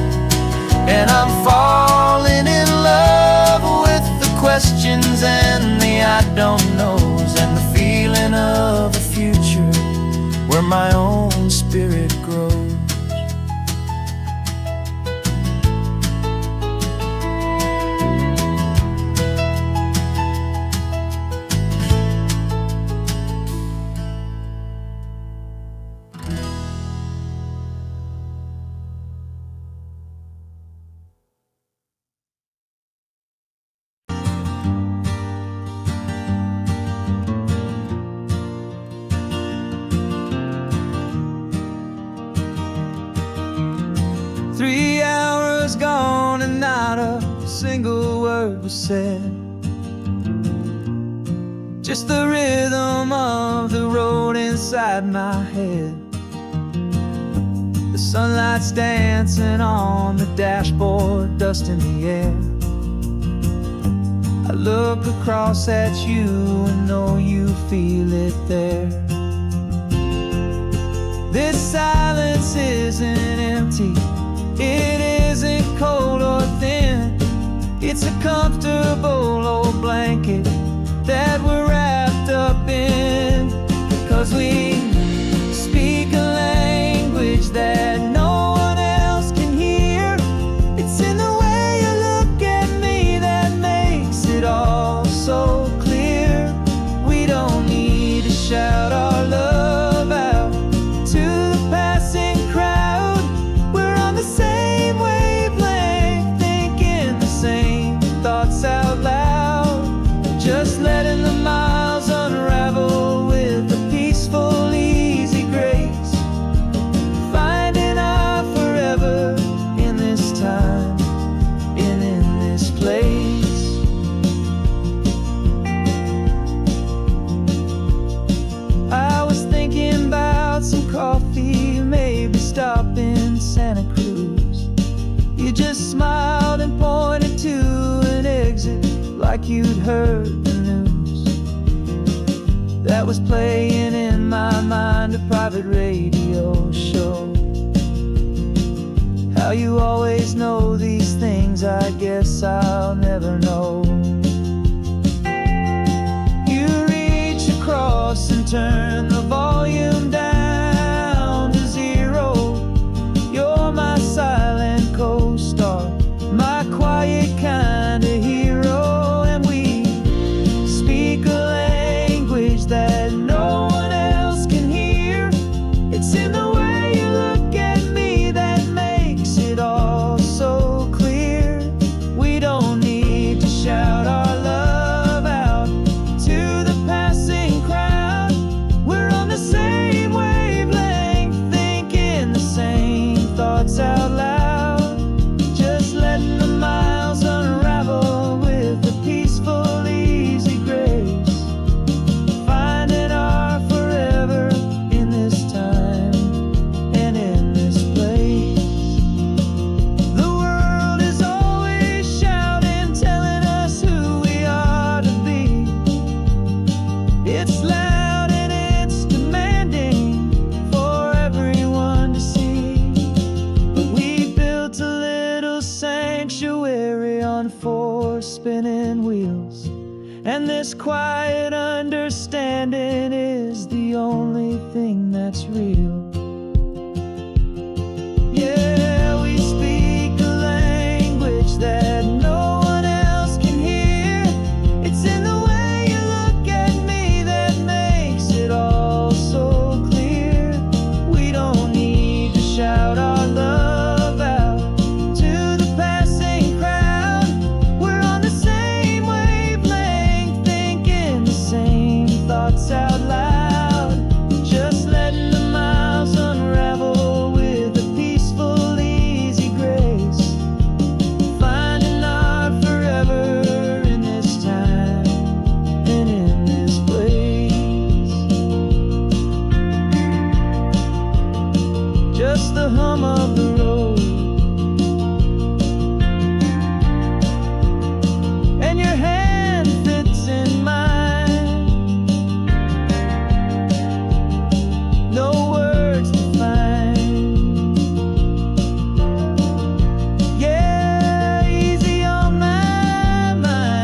And I'm falling in love with the questions and the I don't knows, and the feeling of a future where my own spirit grows. Gone and not a single word was said, just the rhythm of the road inside my head. Sunlight's dancing on the dashboard, dust in the air. I look across at you and know you feel it there. This silence isn't empty, it isn't cold or thin. It's a comfortable old blanket that we're wrapped up in. 'Cause we speak a language that no one else can hear. It's in the way you look at me that makes it all so clear. We don't need to shout our love out to the passing crowd. We're on the same wavelength, thinking the same thoughts out loud. Just letting the miles unravel with a peaceful, easy grace. Finding our forever in this time and in this place. I was thinking about some coffee, maybe stop in Santa Cruz. You just smiled and pointed to an exit like you'd heard the news. That was playing in my mind, a private radio show. How you always know these things, I guess I'll never know. You reach across and turn the volume down to zero. You're my silent co-star, my quiet kind of hero. And we speak a language that no one else can hear. It's in the way you look at me that makes it all so clear. We don't need to shout our love out to the passing crowd. We're on the same wavelength, thinking the same thoughts out loud. Just letting the miles unravel with a peaceful, easy grace. Finding our forever in this time and in this place. The world is always shouting, telling us who we are to be. It's loud and it's demanding for everyone to see. But we built a little sanctuary on four spinning wheels, and this quiet understanding is the only thing that's real. Yeah, we speak a language that no one else can hear. It's in the way you look at me that makes it all so clear. We don't need to shout our love out to the passing crowd. We're on the same wavelength, thinking the same thoughts out loud. Just letting the miles unravel with a peaceful, easy grace. Finding our forever in this time and in this place. Just the hum of the road and your hand fits in mine. No words to find. Yeah, easy on my mind.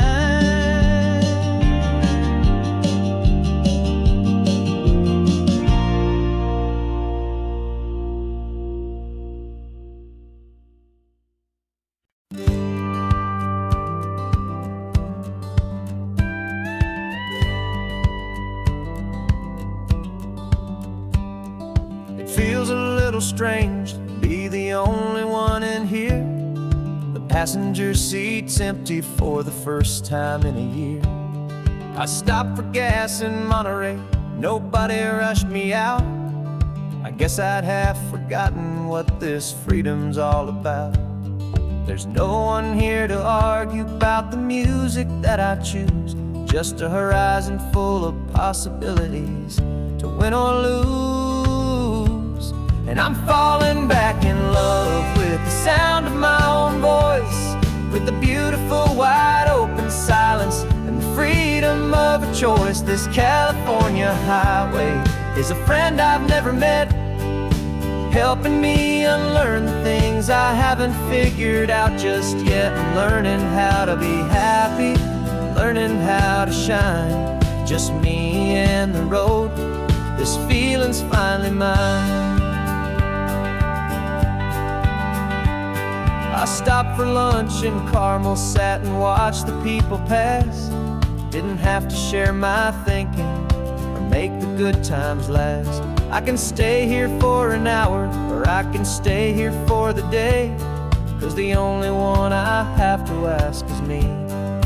It feels a little strange to be the only one in here. The passenger seat's empty for the first time in a year. I stopped for gas in Monterey, nobody rushed me out. I guess I'd have forgotten what this freedom's all about. There's no one here to argue about the music that I choose, just a horizon full of possibilities to win or lose. And I'm falling back in love with the sound of my own voice, with the beautiful wide open silence and the freedom of a choice. This California highway is a friend I've never met, helping me unlearn the things I haven't figured out just yet. I'm learning how to be happy, learning how to shine, just me and the road. This feeling's finally mine. I stopped for lunch in Carmel, sat and watched the people pass. Didn't have to share my thinking or make the good times last. I can stay here for an hour, or I can stay here for the day, 'cause the only one I have to ask is me.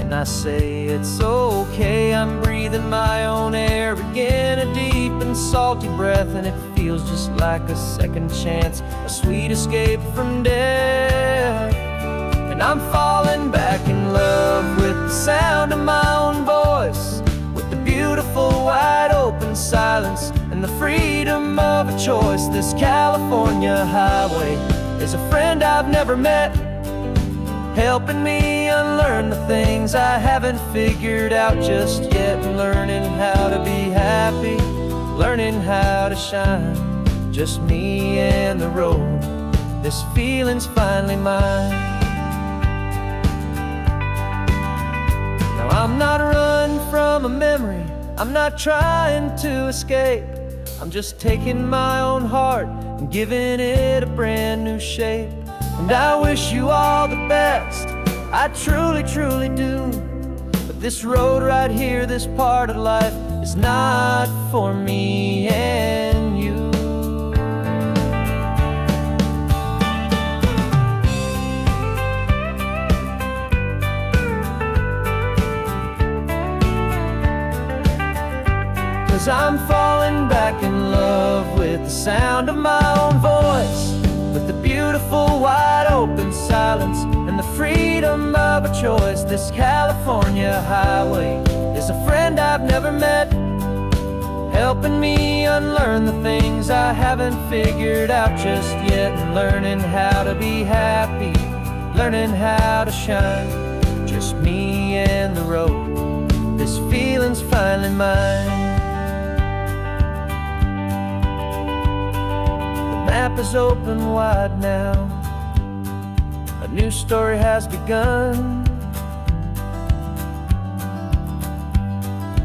And I say it's okay, I'm breathing my own air again, a deep and salty breath, and it feels just like a second chance, a sweet escape from death. And I'm falling back in love with the sound of my own voice, with the beautiful wide open silence and the freedom of a choice. This California highway is a friend I've never met, helping me unlearn the things I haven't figured out just yet. Learning how to be happy, learning how to shine, just me and the road. This feeling's finally mine. Now I'm not running from a memory, I'm not trying to escape. I'm just taking my own heart and giving it a brand new shape. And I wish you all the best, I truly, truly do. But this road right here, this part of life, is not for me and you. Cause I'm falling back in love with the sound of my own voice, with the beautiful wide open silence and the freedom of a choice. This California highway is a friend I've never met, helping me unlearn the things I haven't figured out just yet. Learning how to be happy, learning how to shine, just me and the road. This feeling's finally mine. The map is open wide now, a new story has begun,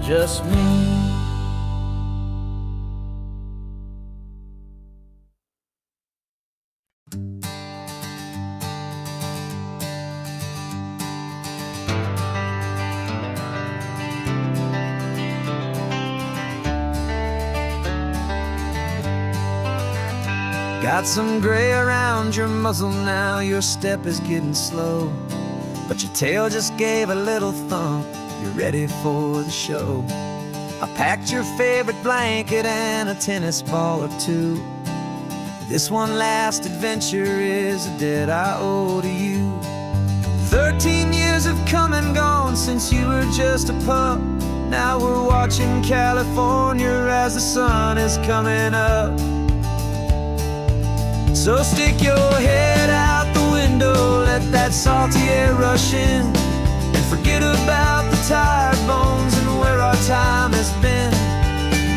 just me. Got some gray around your muzzle now, your step is getting slow, but your tail just gave a little thump, you're ready for the show. I packed your favorite blanket and a tennis ball or two. This one last adventure is a debt I owe to you. 13 years have come and gone since you were just a pup. Now we're watching California as the sun is coming up. So stick your head out the window, let that salty air rush in, and forget about the tired bones and where our time has been.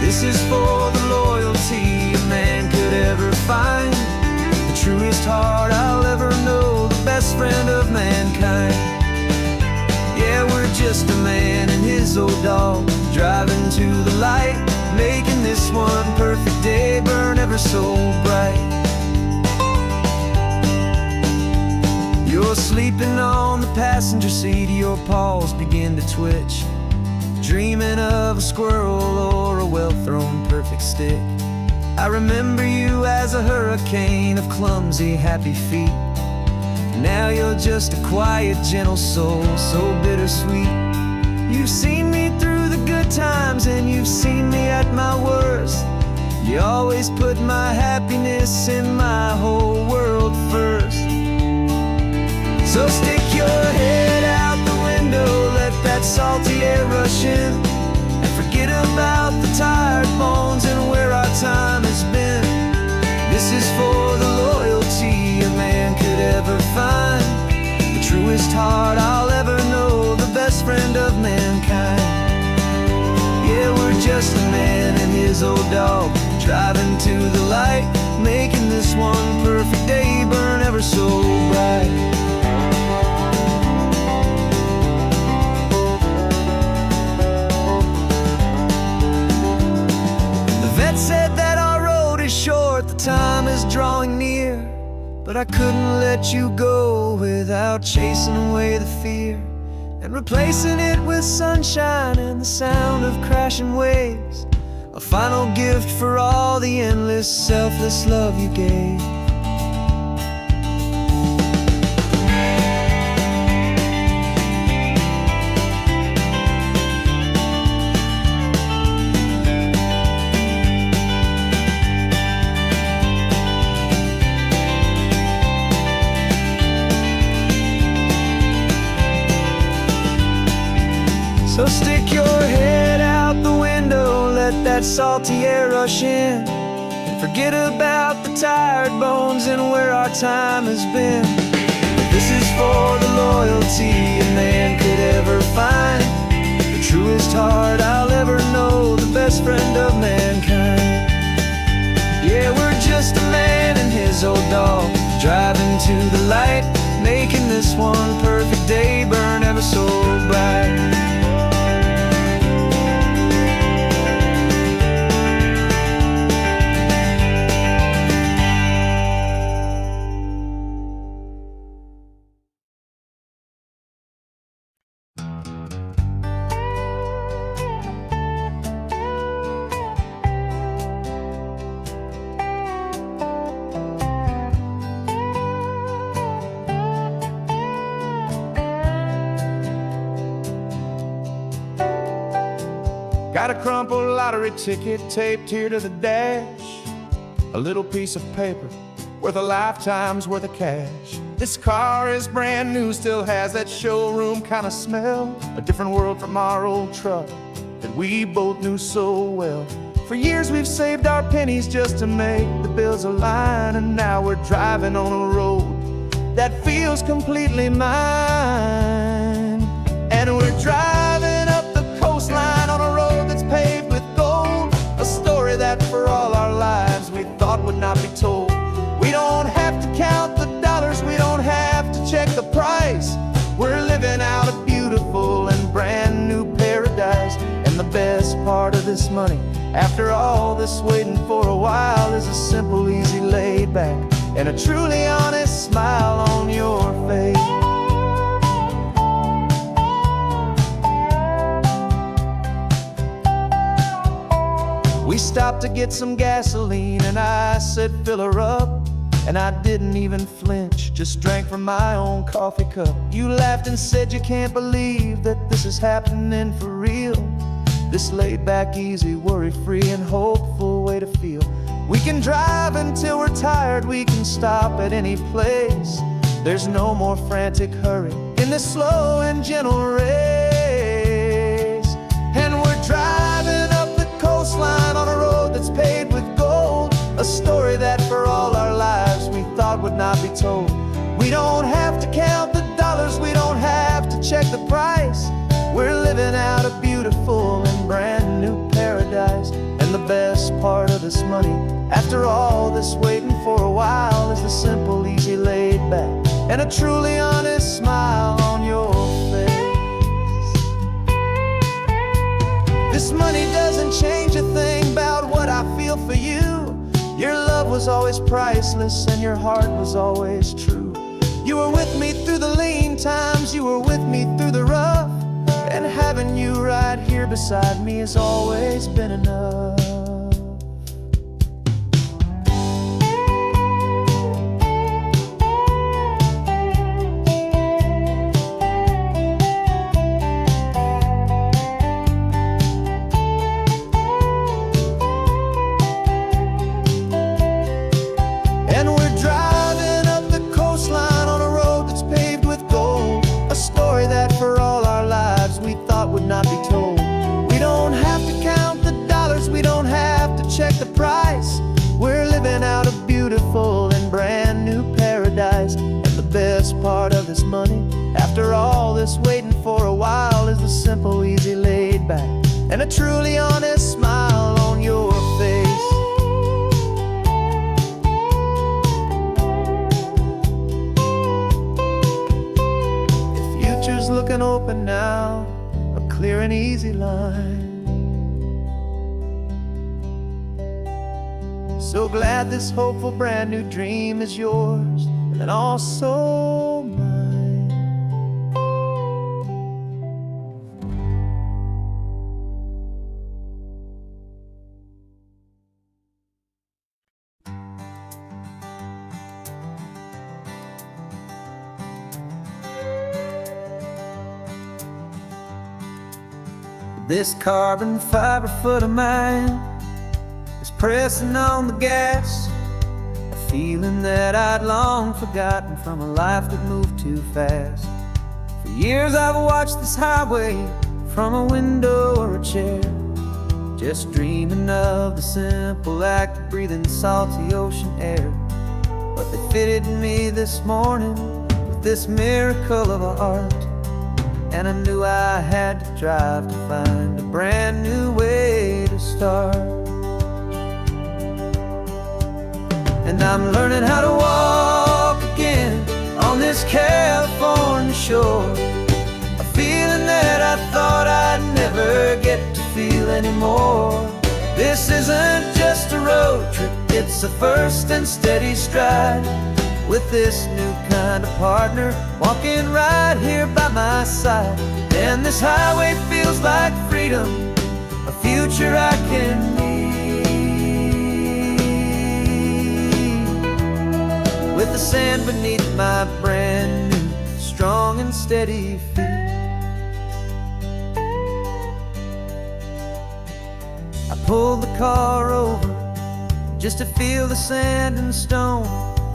This is for the loyalty a man could ever find, the truest heart I'll ever know, the best friend of mankind. Yeah, we're just a man and his old dog, driving to the light, making this one perfect day burn ever so bright. You're sleeping on the passenger seat, your paws begin to twitch, dreaming of a squirrel or a well-thrown perfect stick. I remember you as a hurricane of clumsy, happy feet. Now you're just a quiet, gentle soul, so bittersweet. You've seen me through the good times and you've seen me at my worst. You always put my happiness in my whole world first. So stick your head out the window, let that salty air rush in, and forget about the tired bones and where our time has been. This is dog, driving to the light, making this one perfect day burn ever so bright. The vet said that our road is short, the time is drawing near, but I couldn't let you go without chasing away the fear and replacing it with sunshine and the sound of crashing waves. A final gift for all the endless, selfless love you gave. So stick your head out the window, let that salty air rush in, and forget about the tired bones and where our time has been. This is for the loyalty a man could ever find, the truest heart I'll ever know, the best friend of mankind. Yeah, we're just a man and his old dog, driving to the light, making this one perfect day burn ever so bright. Got a crumpled lottery ticket taped here to the dash, a little piece of paper worth a lifetime's worth of cash. This car is brand new, still has that showroom kind of smell, a different world from our old truck that we both knew so well. For years we've saved our pennies just to make the bills align, and now we're driving on a road that feels completely mine. And we're driving up the coastline on a road that's paved with gold, a story that for all our lives we thought would not be told. We don't have to count the dollars, we don't have to check the price. We're living out a beautiful and brand new paradise. And the best part of this money, after all this waiting for a while, is a simple, easy, laid back, and a truly honest smile on your face. We stopped to get some gasoline and I said fill her up, and I didn't even flinch, just drank from my own coffee cup. You laughed and said you can't believe that this is happening for real. This laid back, easy, worry-free and hopeful way to feel. We can drive until we're tired, we can stop at any place. There's no more frantic hurry in this slow and gentle race. And we're driving up the coastline on a road that's paved with gold, a story that for all our lives we thought would not be told. We don't have to count the dollars, we don't have to check the price. We're living out a beautiful and brand new paradise. And the best part of this money, after all this waiting for a while, is the simple, easy, laid back, and a truly honest smile on your face. This money doesn't change a thing about what I feel for you. Your love was always priceless and your heart was always true. You were with me through the lean times, you were with me through the rough, and having you right here beside me has always been enough. And we're driving up the coastline on a road that's paved with gold, a story that for all our lives we thought would not be told. We don't have to count the dollars, we don't have to check the price. We're living out a beautiful and brand new paradise. And the best part of this money, after all this waiting for a while, is the simple, easy, laid back, and a truly honest smile on your face. easy line. So glad this hopeful brand new dream is yours and also mine. This carbon fiber foot of mine is pressing on the gas, a feeling that I'd long forgotten from a life that moved too fast. For years I've watched this highway from a window or a chair, just dreaming of the simple act of breathing salty ocean air. But they fitted me this morning with this miracle of art, and I knew I had to drive to find a brand new way to start. And I'm learning how to walk again on this California shore, a feeling that I thought I'd never get to feel anymore. This isn't just a road trip, it's a first and steady stride, with this new kind of partner walking right here by my side. And this highway feels like freedom, a future I can need, with the sand beneath my brand new, strong and steady feet. I pulled the car over just to feel the sand and stone,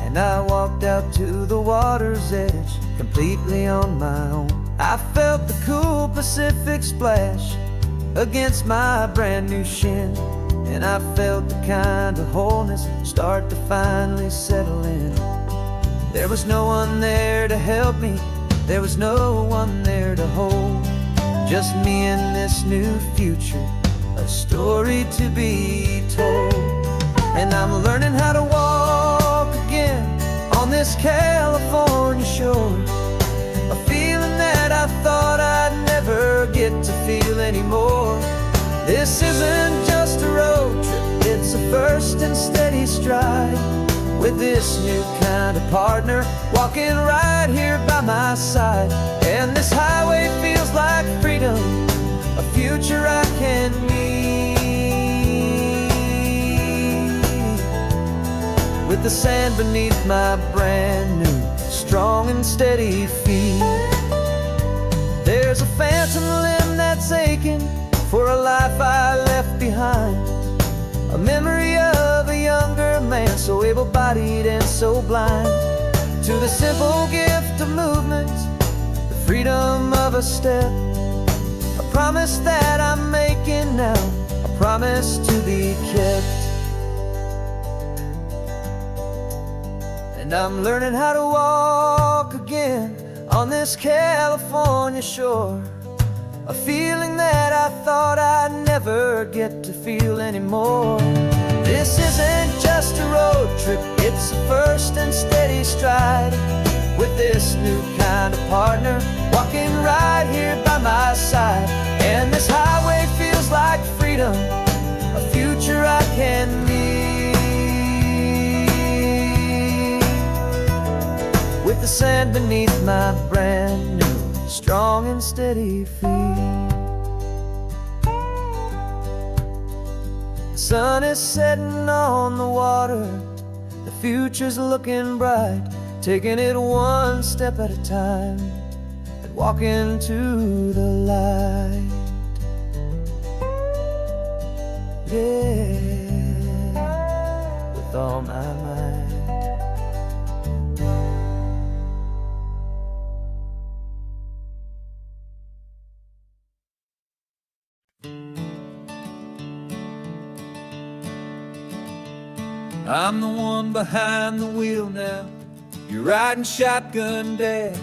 and I walked out to the water's edge, completely on my own. I felt the cool Pacific splash against my brand new shin, and I felt the kind of wholeness start to finally settle in. There was no one there to help me, there was no one there to hold, just me and this new future, a story to be told. And I'm learning how to walk again on this California shore, a feeling that I thought I'd never get to feel anymore. This isn't just a road trip, it's a first and steady stride, with this new kind of partner walking right here by my side. And this highway feels like freedom, a future I can need, with the sand beneath my brand new, strong and steady feet. There's a phantom limb that's aching for a life I left behind, a memory of a younger man, so able-bodied and so blind, to the simple gift of movement, the freedom of a step, a promise that I'm making now, a promise to be kept. And I'm learning how to walk again on this California shore, a feeling that I thought I'd never get to feel anymore. This isn't just a road trip, it's a first and steady stride, with this new kind of partner walking right here by my side. And this highway feels like freedom, a future I can need, with the sand beneath my brand new, strong and steady feet. The sun is setting on the water, the future's looking bright, taking it one step at a time and walking to the light. Yeah, with all my might. I'm the one behind the wheel now, you're riding shotgun, Dad,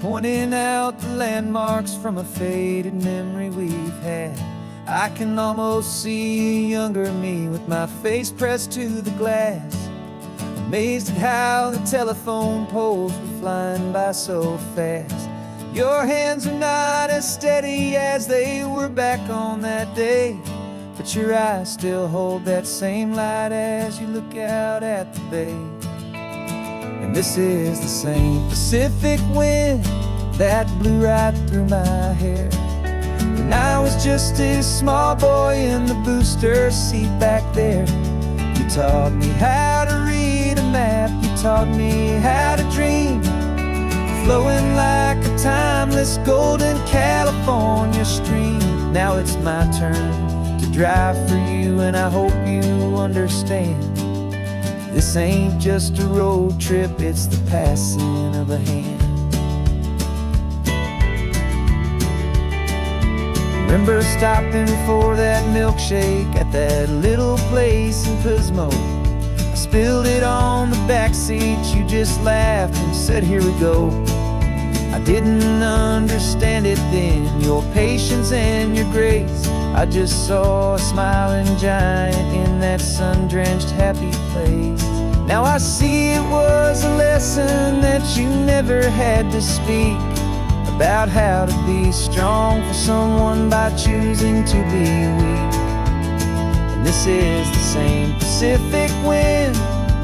pointing out the landmarks from a faded memory we've had. I can almost see a younger me with my face pressed to the glass, amazed at how the telephone poles were flying by so fast. Your hands are not as steady as they were back on that day, but your eyes still hold that same light as you look out at the bay. And this is the same Pacific wind that blew right through my hair when I was just a small boy in the booster seat back there. You taught me how to read a map, you taught me how to dream, flowing like a timeless golden California stream. Now it's my turn to drive for you, and I hope you understand. This ain't just a road trip, it's the passing of a hand. Remember stopping for that milkshake at that little place in Pismo? I spilled it on the back seat, you just laughed and said, here we go. I didn't understand it then, your patience and your grace. I just saw a smiling giant in that sun-drenched happy place. Now I see it was a lesson that you never had to speak, about how to be strong for someone by choosing to be weak. And this is the same Pacific wind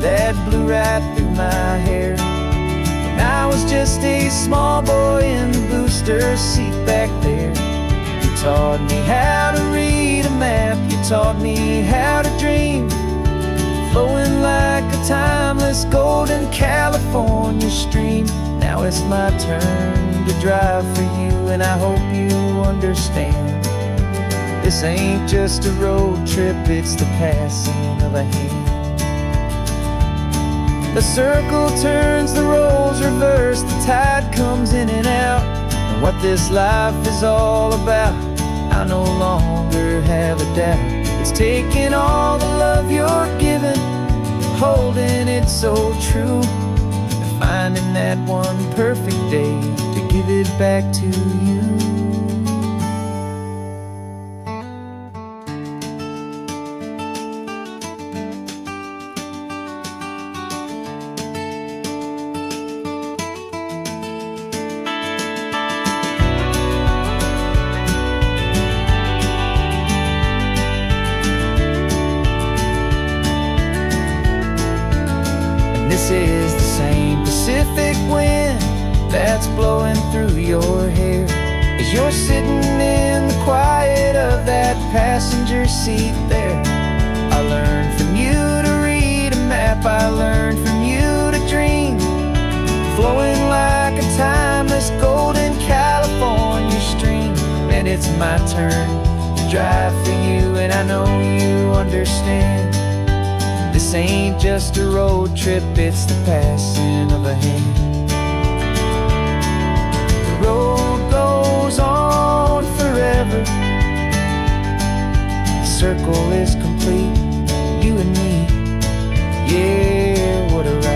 that blew right through my hair when I was just a small boy in the booster seat back there. You taught me how to read a map, you taught me how to dream, flowing like a timeless golden California stream. Now it's my turn to drive for you, and I hope you understand. This ain't just a road trip, it's the passing of a hand. The circle turns, the roles reverse, the tide comes in and out. And what this life is all about, I no longer have a doubt. It's taking all the love you're giving, holding it so true, and finding that one perfect day to give it back to you. This is the same Pacific wind that's blowing through your hair as you're sitting in the quiet of that passenger seat there. I learned from you to read a map, I learned from you to dream, flowing like a timeless golden California stream. And it's my turn to drive for you, and I know you understand. This ain't just a road trip, it's the passing of a hand. The road goes on forever, the circle is complete, you and me, yeah, what a ride.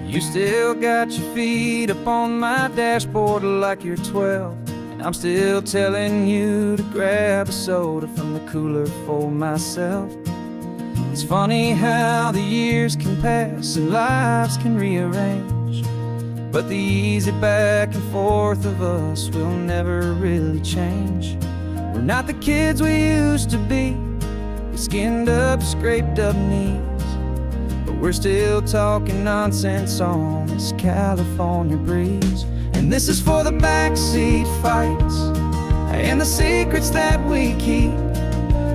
You still got your feet up on my dashboard like you're 12, and I'm still telling you to grab a soda from the cooler for myself. It's funny how the years can pass and lives can rearrange, but the easy back and forth of us will never really change. We're not the kids we used to be, with skinned up, scraped up knees, but we're still talking nonsense on this California breeze. And this is for the backseat fights and the secrets that we keep,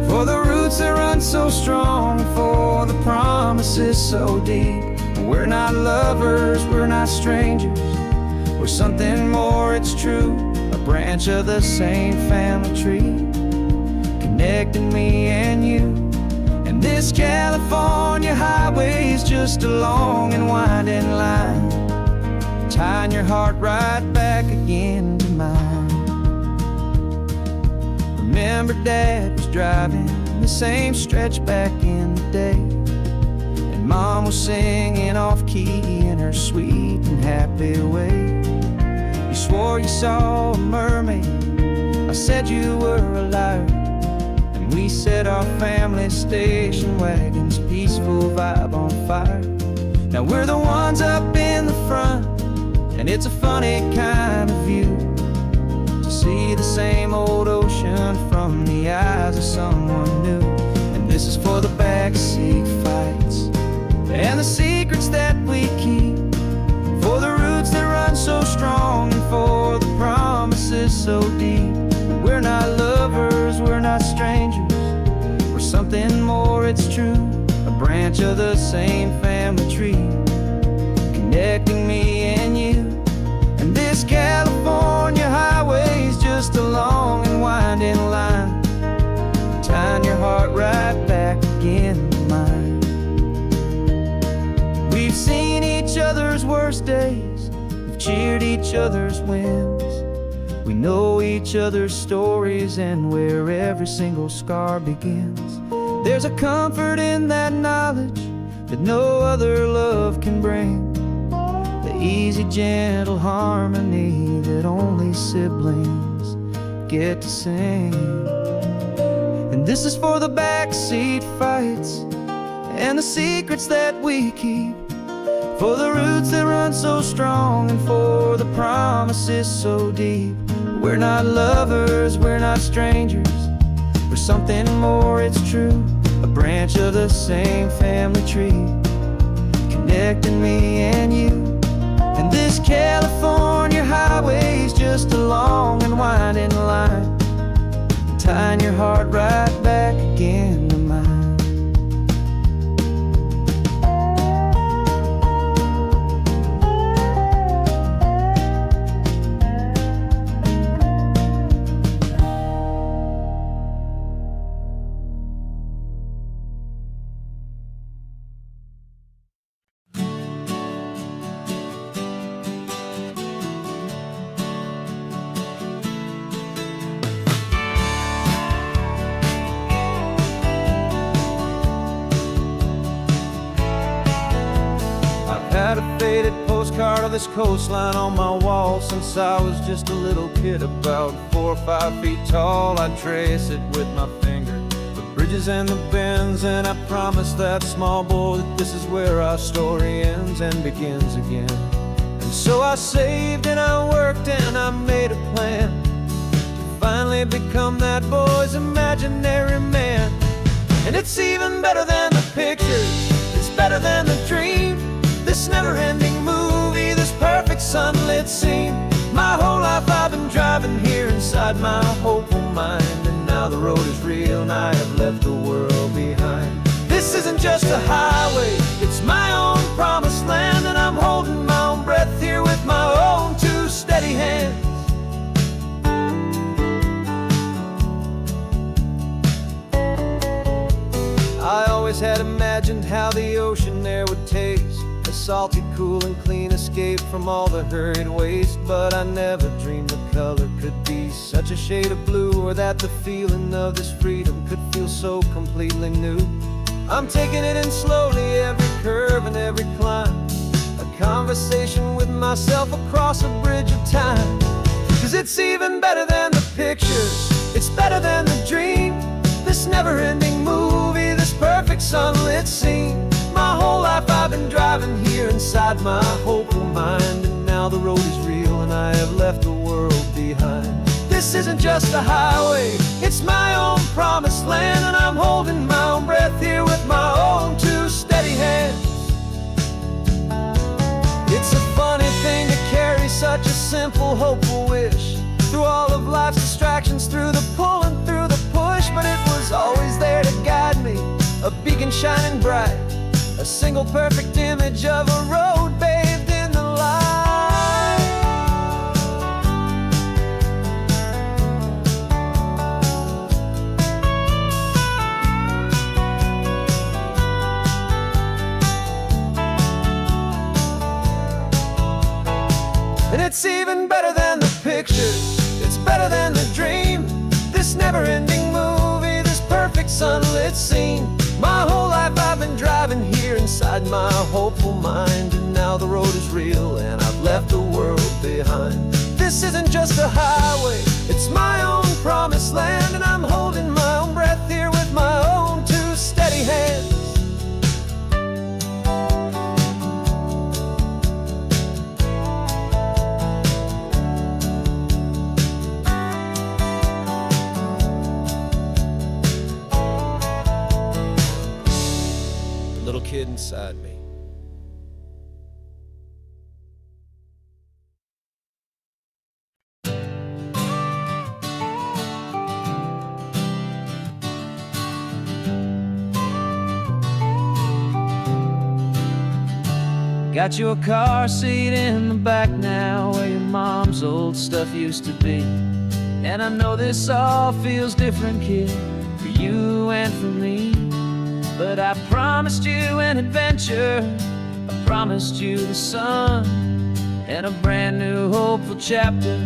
for the roots that run so strong, for the promises so deep. We're not lovers, we're not strangers, we're something more, it's true, a branch of the same family tree, connecting me and you. And this California highway is just a long and winding line, tying your heart right back again to mine. Remember Dad was driving the same stretch back in the day, and Mom was singing off-key in her sweet and happy way. You swore you saw a mermaid, I said you were a liar. And we set our family station wagon's peaceful vibe on fire. Now we're the ones up in the front, and it's a funny kind of view to see the same old ocean from the eyes of someone new. And this is for the backseat fights and the secrets that we keep, for the roots that run so strong and for the promises so deep. We're not lovers, we're not strangers, we're something more, it's true. A branch of the same family tree, connecting me and you. And this California highway's just a long and winding line, tying your heart right back again to mine. We've seen each other's worst days, we've cheered each other's wins. We know each other's stories and where every single scar begins. There's a comfort in that knowledge that no other love can bring, the easy, gentle harmony that only siblings get to sing. And this is for the backseat fights and the secrets that we keep, for the roots that run so strong and for the promises so deep. We're not lovers, we're not strangers, we're something more, it's true. A branch of the same family tree, connecting me and you. And this California highway's just a long and winding line, tying your heart right back again to mine. Had a faded postcard of this coastline on my wall since I was just a little kid, about 4 or 5 feet tall. I trace it with my finger, the bridges and the bends, and I promise that small boy that this is where our story ends and begins again. And so I saved and I worked and I made a plan to finally become that boy's imaginary man. And it's even better than the pictures, it's better than the dream, this never-ending movie, this perfect sunlit scene. My whole life I've been driving here inside my hopeful mind, and now the road is real and I have left the world behind. This isn't just a highway, it's my own promised land, and I'm holding my own breath here with my own 2 steady hands. I always had imagined how the ocean there would taste, a salty, cool and clean escape from all the hurried waste. But I never dreamed the color could be such a shade of blue, or that the feeling of this freedom could feel so completely new. I'm taking it in slowly, every curve and every climb, a conversation with myself across a bridge of time. 'Cause it's even better than the pictures, it's better than the dream, this never-ending movie, this perfect sunlit scene. My whole life I've been driving here inside my hopeful mind, and now the road is real and I have left the world behind. This isn't just a highway, it's my own promised land, and I'm holding my own breath here with my own 2 steady hands. It's a funny thing to carry such a simple, hopeful wish through all of life's distractions, through the pull and through the push, but it was always there to guide me, a beacon shining bright, a single perfect image of a road bathed in the light. And it's even better than the pictures, it's better than the dream, this never-ending movie, this perfect sunlit scene. My whole life I've been driving here here inside my hopeful mind. And now the road is real and I've left the world behind. This isn't just a highway, it's my own promised land. And I'm holding my own breath here with my own two steady hands. The little kid inside me. Got your car seat in the back now, where your mom's old stuff used to be. And I know this all feels different, kid, for you and for me. But I promised you an adventure, I promised you the sun, and a brand new hopeful chapter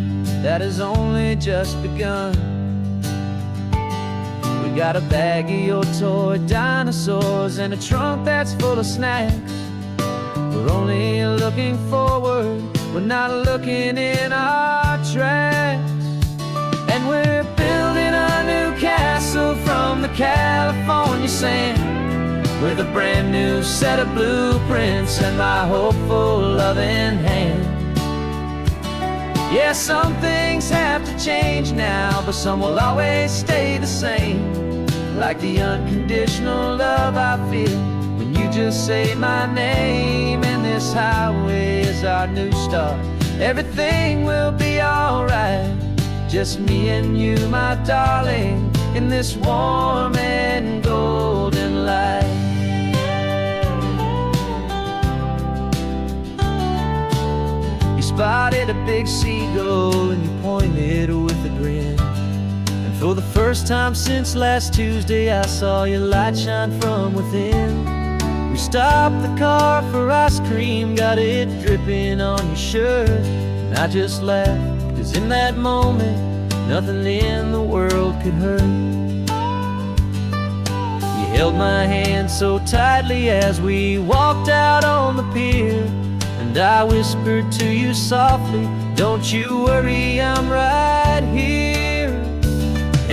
that has only just begun. We got a bag of your toy dinosaurs and a trunk that's full of snacks. We're only looking forward, we're not looking in our tracks. And we're building a new castle from the California sand, with a brand new set of blueprints and my hopeful loving hand. Yeah, some things have to change now, but some will always stay the same. Like the unconditional love I feel when you just say my name. And this highway is our new start. Everything will be alright, just me and you, my darling, in this warm and golden light. You spotted a big seagull and you pointed with a grin. And for the first time since last Tuesday, I saw your light shine from within. We stopped the car for ice cream, got it dripping on your shirt. And I just laughed, 'cause in that moment, nothing in the world could hurt. You held my hand so tightly as we walked out on the pier, and I whispered to you softly, don't you worry, I'm right here.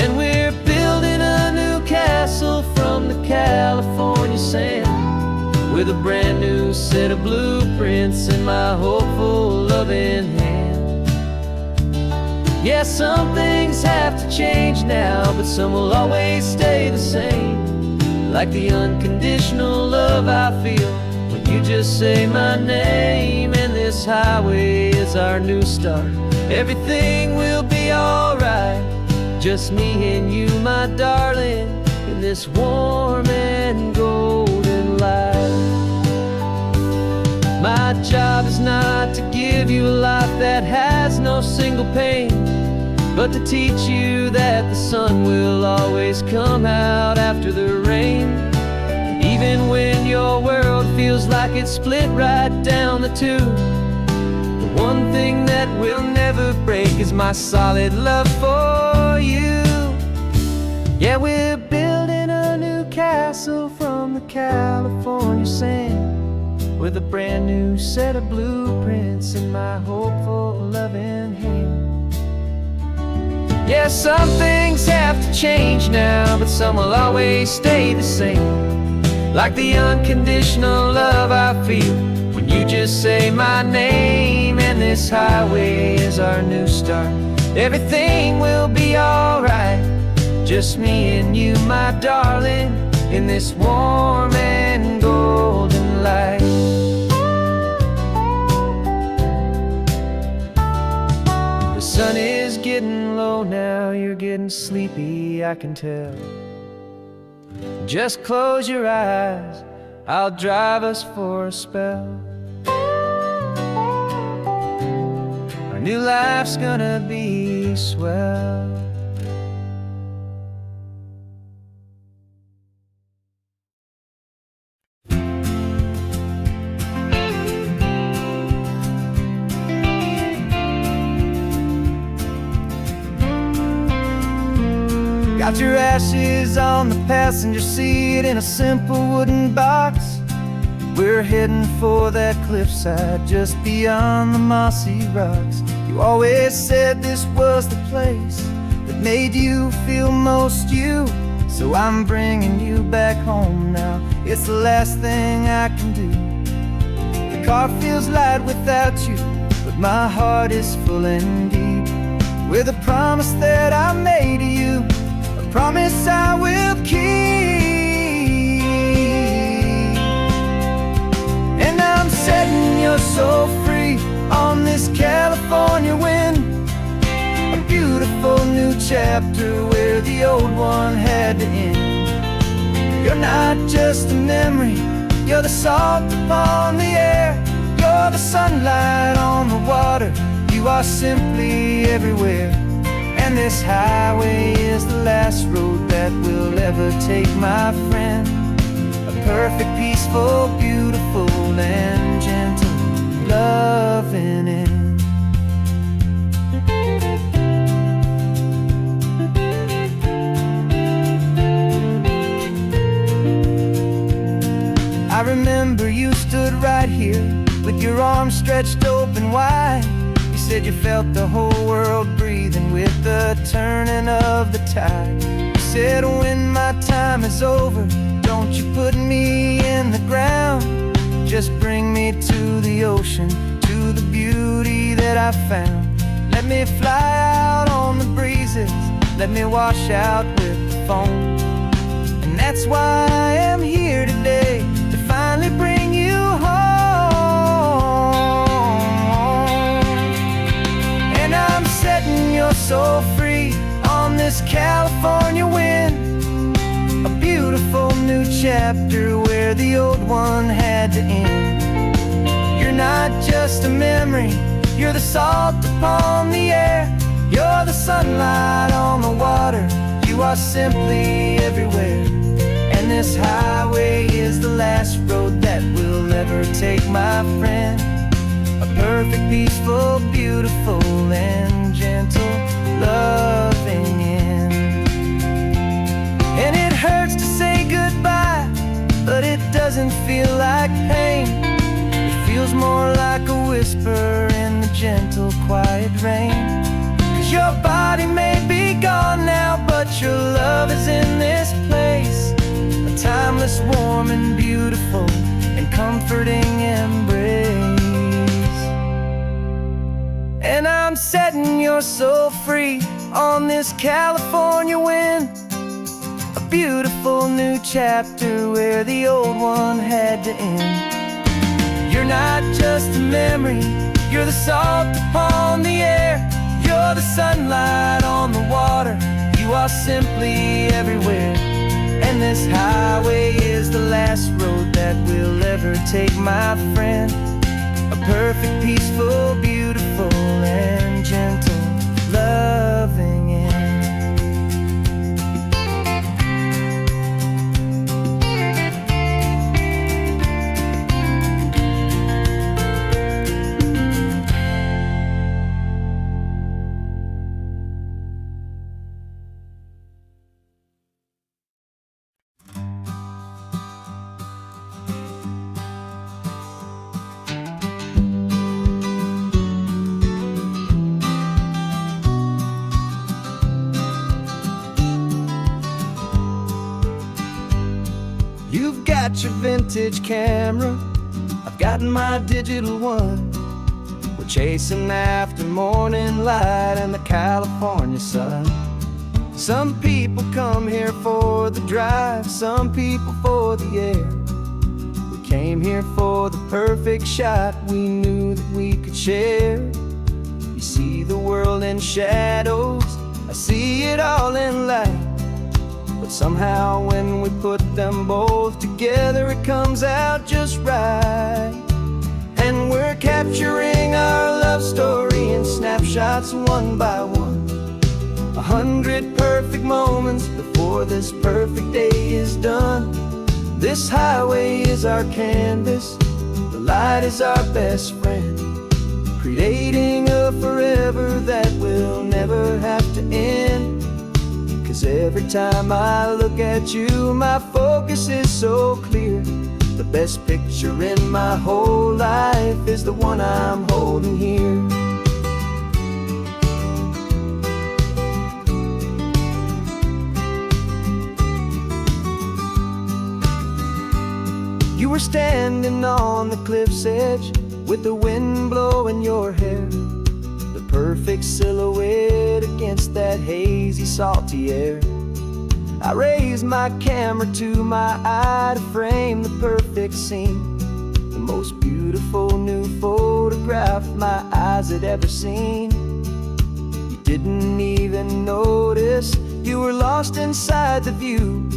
And we're building a new castle from the California sand, with a brand new set of blueprints in my hopeful loving hand. Yeah, some things have to change now, but some will always stay the same. Like the unconditional love I feel when you just say my name. And this highway is our new start. Everything will be alright, just me and you, my darling, in this warm and golden light. My job is not to give you a life that has no single pain, but to teach you that the sun will always come out after the rain. Even when your world feels like it's split right down the two, the one thing that will never break is my solid love for you. Yeah, we're building a new castle from the California sand, with a brand new set of blueprints in my hopeful loving hand. Yeah, some things have to change now, but some will always stay the same. Like the unconditional love I feel when you just say my name. And this highway is our new start. Everything will be alright, just me and you, my darling, in this warm and golden light. The sun is getting low now, you're getting sleepy, I can tell. Just close your eyes, I'll drive us for a spell. Our new life's gonna be swell. Got your ashes on the passenger seat in a simple wooden box. We're heading for that cliffside just beyond the mossy rocks. You always said this was the place that made you feel most you. So I'm bringing you back home now. It's the last thing I can do. The car feels light without you, but my heart is full and deep with a promise that I made to you, a promise I will keep. And I'm setting your soul free on this California wind, a beautiful new chapter where the old one had to end. You're not just a memory, you're the salt upon the air, you're the sunlight on the water, you are simply everywhere. And this highway is the last road that we'll ever take, my friend. A perfect, peaceful, beautiful, and gentle, loving end. I remember you stood right here with your arms stretched open wide. You said you felt the whole world breathing with the turning of the tide. You said when my time is over, don't you put me in the ground, just bring me to the ocean, to the beauty that I found. Let me fly out on the breezes, let me wash out with the foam. And that's why I am here today, to finally bring you home. And I'm setting your soul free on this California wind, a beautiful new chapter where the old one had to end. You're not just a memory, you're the salt upon the air, you're the sunlight on the water, you are simply everywhere. And this highway is the last road that we'll ever take, my friend. A perfect, peaceful, beautiful, and gentle, loving end. And it hurts to say goodbye, but it doesn't feel like pain. It feels more like a whisper in the gentle, quiet rain. 'Cause your body may be gone now, but your love is in this place, a timeless, warm, and beautiful, and comforting embrace. And I'm setting your soul free on this California wind, a beautiful new chapter where the old one had to end. You're not just a memory, you're the salt upon the air, you're the sunlight on the water, you are simply everywhere. And this highway is the last road that we'll ever take, my friend. A perfect, peaceful, beautiful, and gentle, loving end. You've got your vintage camera, I've got my digital one. We're chasing after morning light and the California sun. Some people come here for the drive, some people for the air. We came here for the perfect shot we knew that we could share. You see the world in shadows, I see it all in light. But somehow when we put them both together, it comes out just right. And we're capturing our love story in snapshots one by one. 100 perfect moments before this perfect day is done. This highway is our canvas, the light is our best friend, creating a forever that will never have to end. 'Cause every time I look at you, my focus is so clear. The best picture in my whole life is the one I'm holding here. You were standing on the cliff's edge with the wind blowing your hair, the perfect silhouette against that hazy, salty air. I raised my camera to my eye to frame the perfect scene, the most beautiful new photograph my eyes had ever seen. You didn't even notice you were lost inside the view,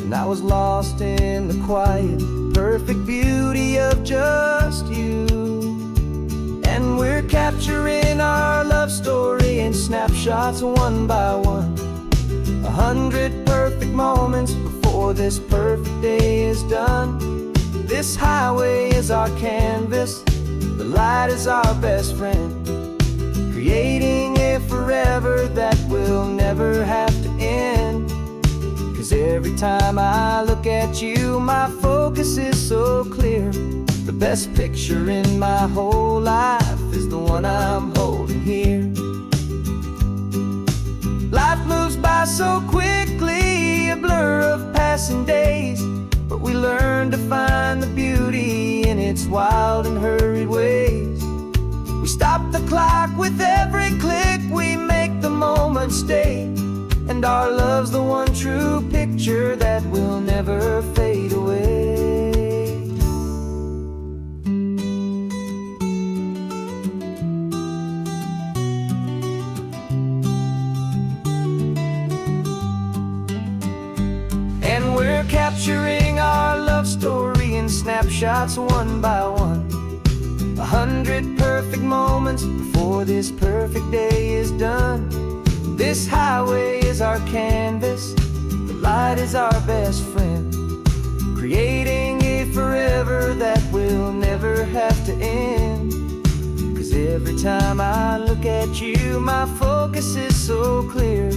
and I was lost in the quiet, perfect beauty of just you. And we're capturing our love story in snapshots one by one, 100 perfect moments before this perfect day is done. This highway is our canvas, the light is our best friend, creating a forever that will never have to end. 'Cause every time I look at you, my focus is so clear. The best picture in my whole life is the one I'm holding here. Life moves by so quickly, a blur of passing days, but we learn to find the beauty in its wild and hurried ways. We stop the clock with every click, we make the moment stay, and our love's the one true picture that will never fade away. And we're capturing our love story in snapshots one by one, 100 perfect moments before this perfect day is done. This highway is our canvas, the light is our best friend, creating a forever that will never have to end. 'Cause every time I look at you, my focus is so clear.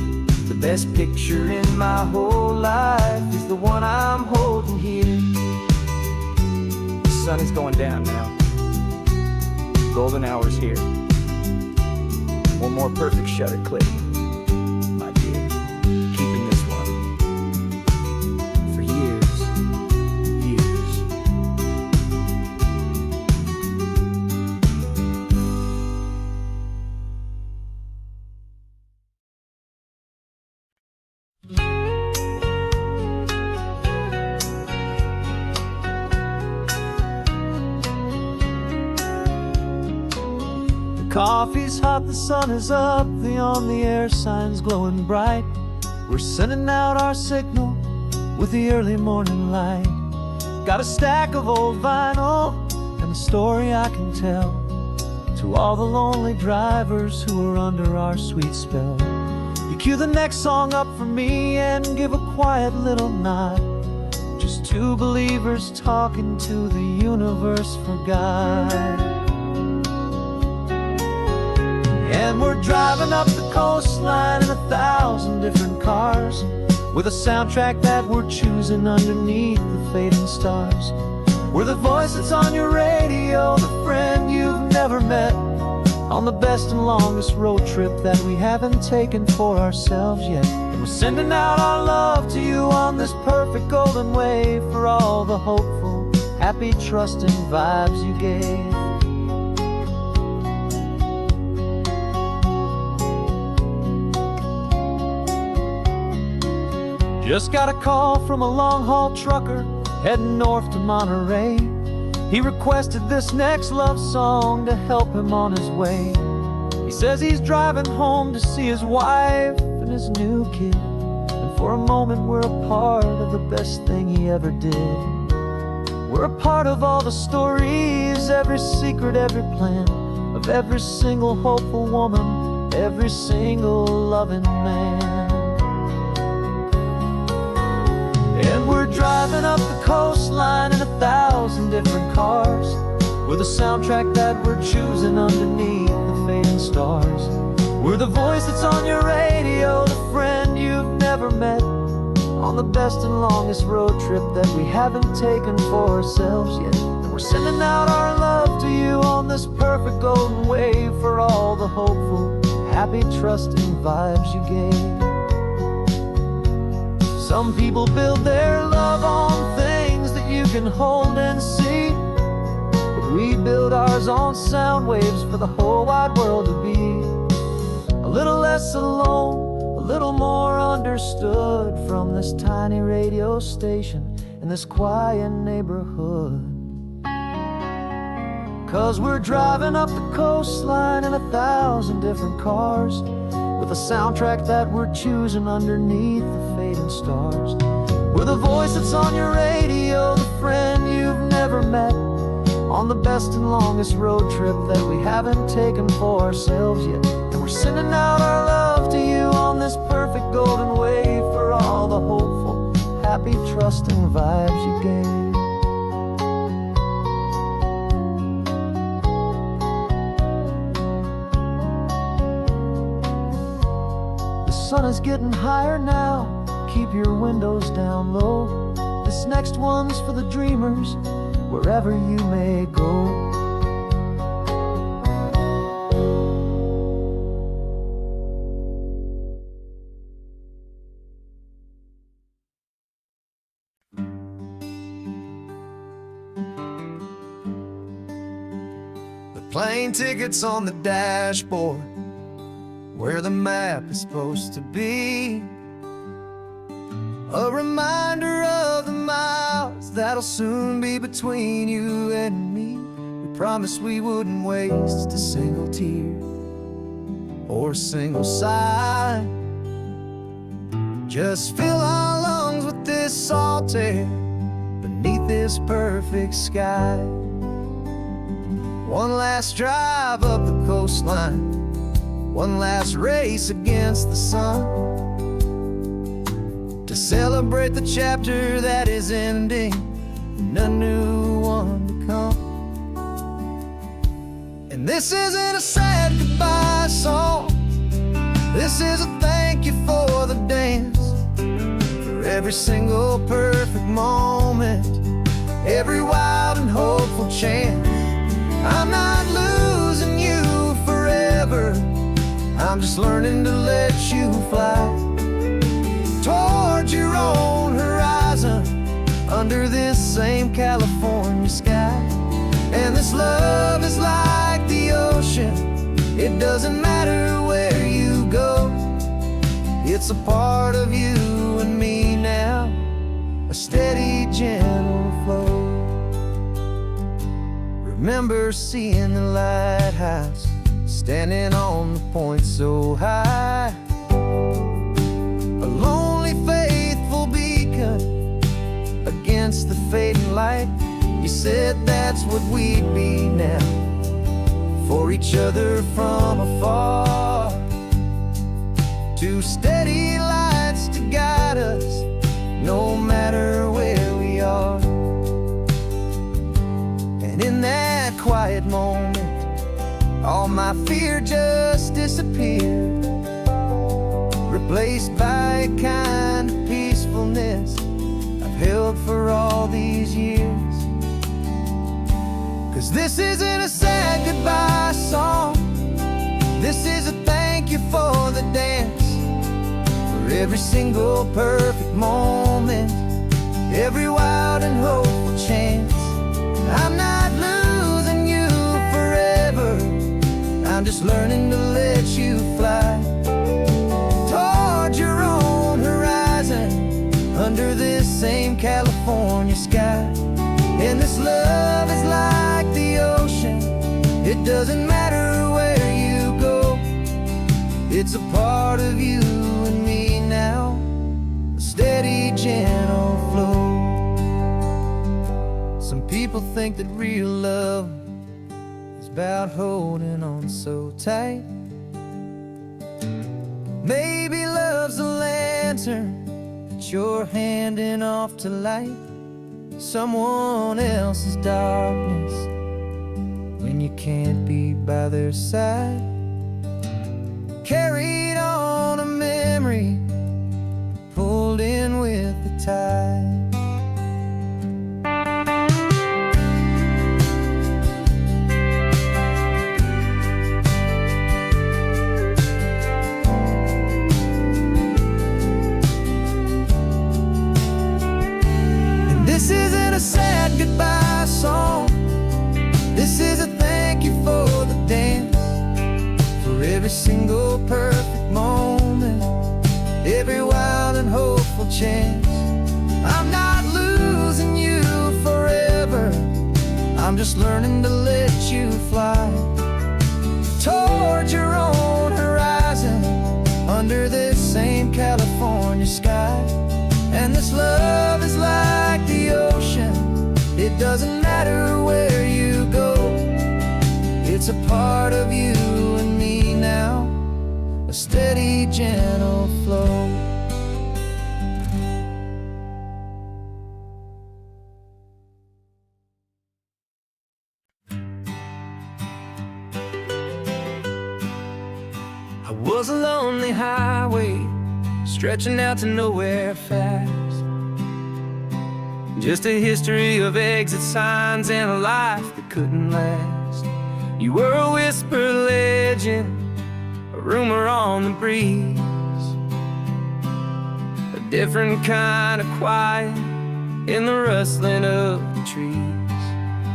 The best picture in my whole life is the one I'm holding here. The sun is going down now. Golden hour's here. One more perfect shutter click, my dear. Keeping this one for years, years. Coffee's hot, the sun is up, the on-the-air sign's glowing bright. We're sending out our signal with the early morning light. Got a stack of old vinyl and a story I can tell to all the lonely drivers who are under our sweet spell. You cue the next song up for me and give a quiet little nod. Just two believers talking to the universe for God. And we're driving up the coastline in 1,000 different cars, with a soundtrack that we're choosing underneath the fading stars. We're the voice that's on your radio, the friend you've never met, on the best and longest road trip that we haven't taken for ourselves yet. And we're sending out our love to you on this perfect golden wave, for all the hopeful, happy, trusting vibes you gave. Just got a call from a long-haul trucker heading north to Monterey. He requested this next love song to help him on his way. He says he's driving home to see his wife and his new kid, and for a moment we're a part of the best thing he ever did. We're a part of all the stories, every secret, every plan, of every single hopeful woman, every single loving man. And we're driving up the coastline in 1,000 different cars, with a soundtrack that we're choosing underneath the fading stars. We're the voice that's on your radio, the friend you've never met, on on the best and longest road trip that we haven't taken for ourselves yet. And we're sending out our love to you on this perfect golden wave for all the hopeful, happy, trusting vibes you gave. Some people build their love on things that you can hold and see, but we build ours on sound waves for the whole wide world to be a little less alone, a little more understood from this tiny radio station in this quiet neighborhood. 'Cause we're driving up the coastline in 1,000 different cars, with a soundtrack that we're choosing underneath the fading stars. We're the voice that's on your radio, the friend you've never met, on the best and longest road trip that we haven't taken for ourselves yet. And we're sending out our love to you on this perfect golden wave for all the hopeful, happy, trusting vibes you gave. The sun is getting higher now, keep your windows down low. This next one's for the dreamers, wherever you may go. The plane tickets on the dashboard, where the map is supposed to be. A reminder of the miles that'll soon be between you and me. We promised we wouldn't waste a single tear or a single sigh. Just fill our lungs with this salt air beneath this perfect sky. One last drive up the coastline, one last race against the sun, to celebrate the chapter that is ending and a new one to come. And this isn't a sad goodbye song, this is a thank you for the dance, for every single perfect moment, every wild and hopeful chance. I'm not losing you forever, I'm just learning to let you fly towards your own horizon, under this same California sky. And this love is like the ocean, it doesn't matter where you go, it's a part of you and me now, a steady, gentle flow. Remember seeing the lighthouse, standing on the point so high, a lonely, faithful beacon against the fading light. You said that's what we'd be now, for each other from afar. Two steady lights to guide us, no matter where we are. And in that quiet moment, all my fear just disappeared, replaced by a kind of peacefulness I've held for all these years. 'Cause this isn't a sad goodbye song, this is a thank you for the dance, for every single perfect moment, every wild and hopeful chance. I'm not losing you forever, I'm just learning to let you fly towards your own horizon, under this same California sky. And this love is like the ocean, it doesn't matter where you go, it's a part of you and me now, a steady, gentle flow. Some people think that real love is about holding on so tight. Maybe love's a lantern that you're handing off to light someone else's darkness when you can't be by their side. Carried on a memory, pulled in with the tide. This isn't a sad goodbye song. This is a thank you for the dance, for every single perfect moment, every wild and hopeful chance. I'm not losing you forever, I'm just learning to let you fly towards your own horizon, under this same California sky. And this love is like the ocean, it doesn't matter where you go, it's a part of you and me now, a steady, gentle flow. I was a lonely highway, stretching out to nowhere fast. Just a history of exit signs and a life that couldn't last. You were a whisper legend, a rumor on the breeze, a different kind of quiet in the rustling of the trees.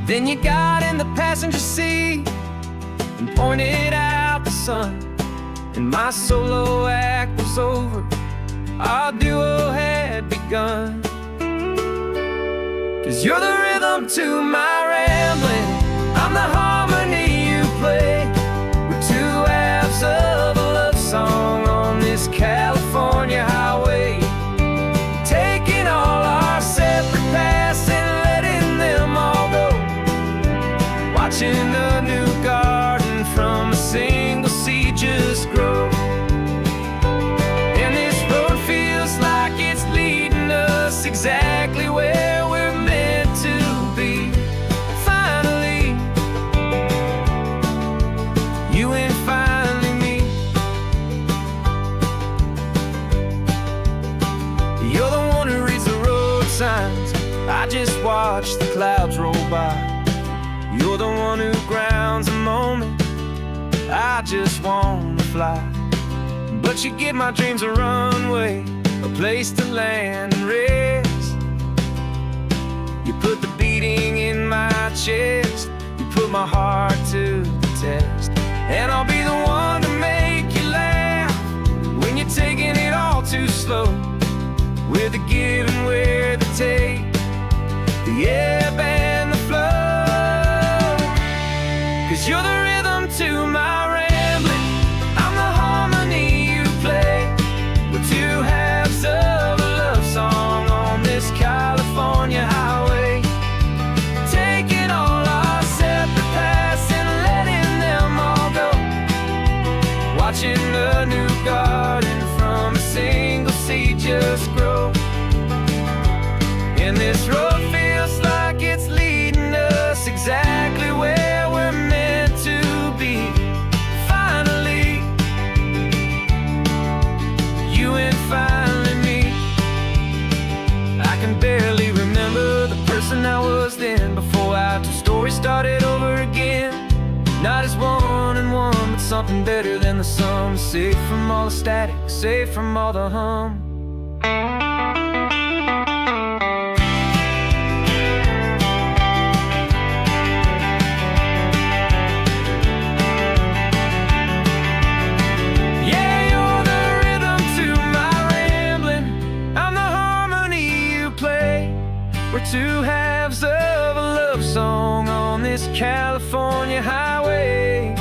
Then you got in the passenger seat and pointed out the sun, and my solo act was over, our duo had begun. 'Cause you're the rhythm to my rambling, I'm the harmony you play. We're two halves of a love song on this California highway, taking all our separate paths and letting them all go, watching a new garden from a single seed just grow. And this road feels like it's leading us exactly where we're meant to be. Finally, you and finally me. You're the one who reads the road signs, I just watch the clouds roll by. You're the one who grounds a moment, I just wanna fly. But you give my dreams a runway, a place to land and rest. You put the beating in my chest, you put my heart to the test. And I'll be the one to make you laugh when you're taking it all too slow. We're the give and we're the take, the ebb and the flow. 'Cause you're the rhythm to my rambling, I'm the harmony you play. We're two halves of a love song on this California highway, taking all our separate paths and letting them all go, watching a new garden from a single seed just grow. And this road feels like it's leading us exactly where we're meant to be. Finally, you and finally me. I can barely remember the person I was then, before our two stories started over again. Not as one and one, but something better than the sum. Safe from all the static, safe from all the hum. We're two halves of a love song on this California highway,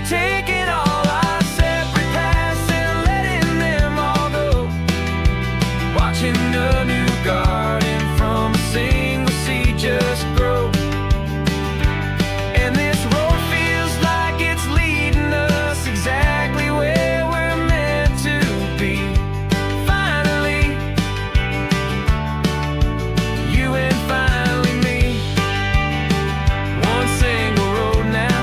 taking all our separate paths and letting them all go, watching a new garden from a single seed just grow. And this road feels like it's leading us exactly where we're meant to be. Finally, you and finally me. One single road now,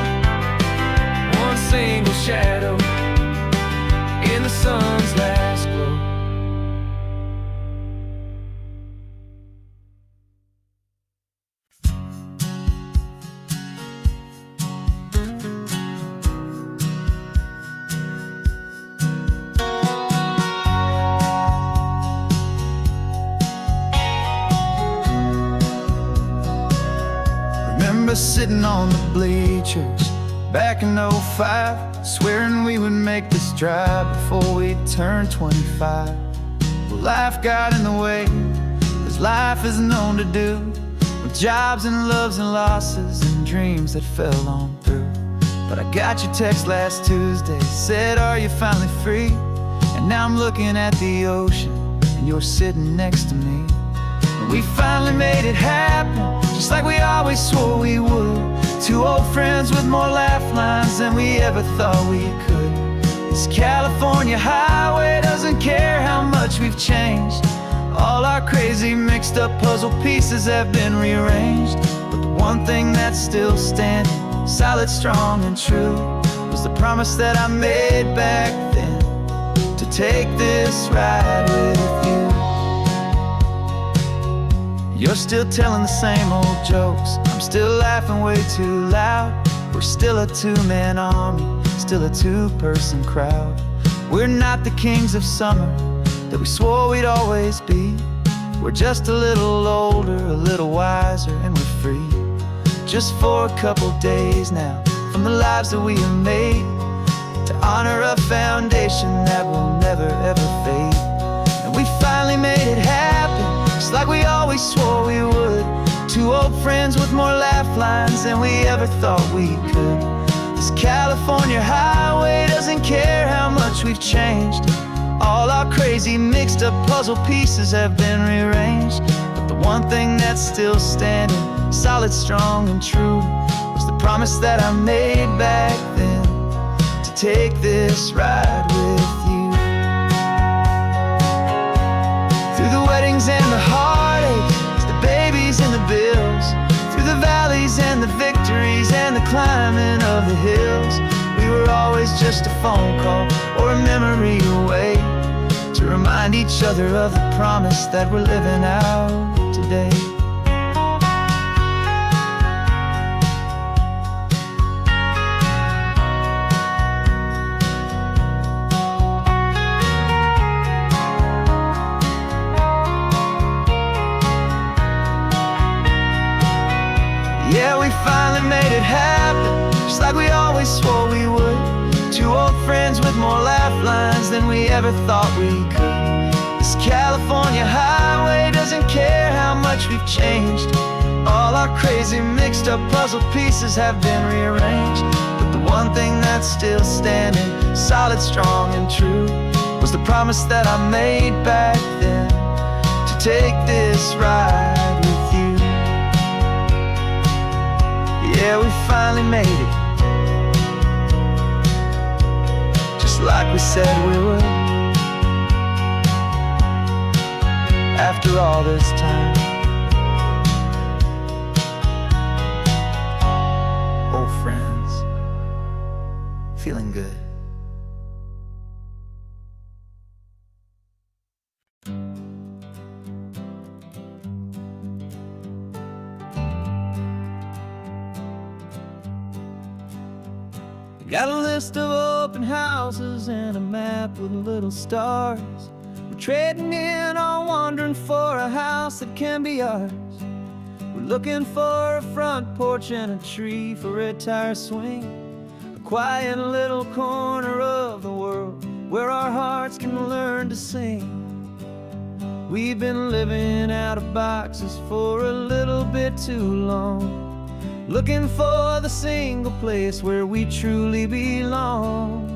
us sitting on the bleachers back in '05, swearing we would make this drive before we turned 25. Well, life got in the way, as life is known to do, with jobs and loves and losses and dreams that fell on through. But I got your text last Tuesday, said, are you finally free? And now I'm looking at the ocean, and you're sitting next to me. And we finally made it happen, just like we always swore we would. Two old friends with more laugh lines than we ever thought we could. This California highway doesn't care how much we've changed. All our crazy mixed up puzzle pieces have been rearranged. But the one thing that's still standing, solid, strong, and true, was the promise that I made back then, to take this ride with you. You're still telling the same old jokes, I'm still laughing way too loud. We're still a two-man army, still a two-person crowd. We're not the kings of summer that we swore we'd always be. We're just a little older, a little wiser, and we're free. Just for a couple days now, from the lives that we have made, to honor a foundation that will never ever fade. And we finally made it happen, just like we always swore we would. Two old friends with more laugh lines than we ever thought we could. This California highway doesn't care how much we've changed. All our crazy mixed up puzzle pieces have been rearranged. But the one thing that's still standing, solid, strong, and true, was the promise that I made back then, to take this ride with you. Through the weddings and the heartaches, the babies and the bills, through the valleys and the victories and the climbing of the hills, we were always just a phone call or a memory away, to remind each other of the promise that we're living out today. Yeah, we finally made it happen, just like we always swore we would. Two old friends with more laugh lines than we ever thought we could. This California highway doesn't care how much we've changed. All our crazy mixed up puzzle pieces have been rearranged. But the one thing that's still standing, solid, strong, and true, was the promise that I made back then, to take this ride with you. Yeah, we finally made it, just like we said we would. After all this time, old friends, feeling good. Got a list of open houses and a map with little stars. We're trading in our wandering for a house that can be ours. We're looking for a front porch and a tree for a tire swing, a quiet little corner of the world where our hearts can learn to sing. We've been living out of boxes for a little bit too long, looking for the single place where we truly belong.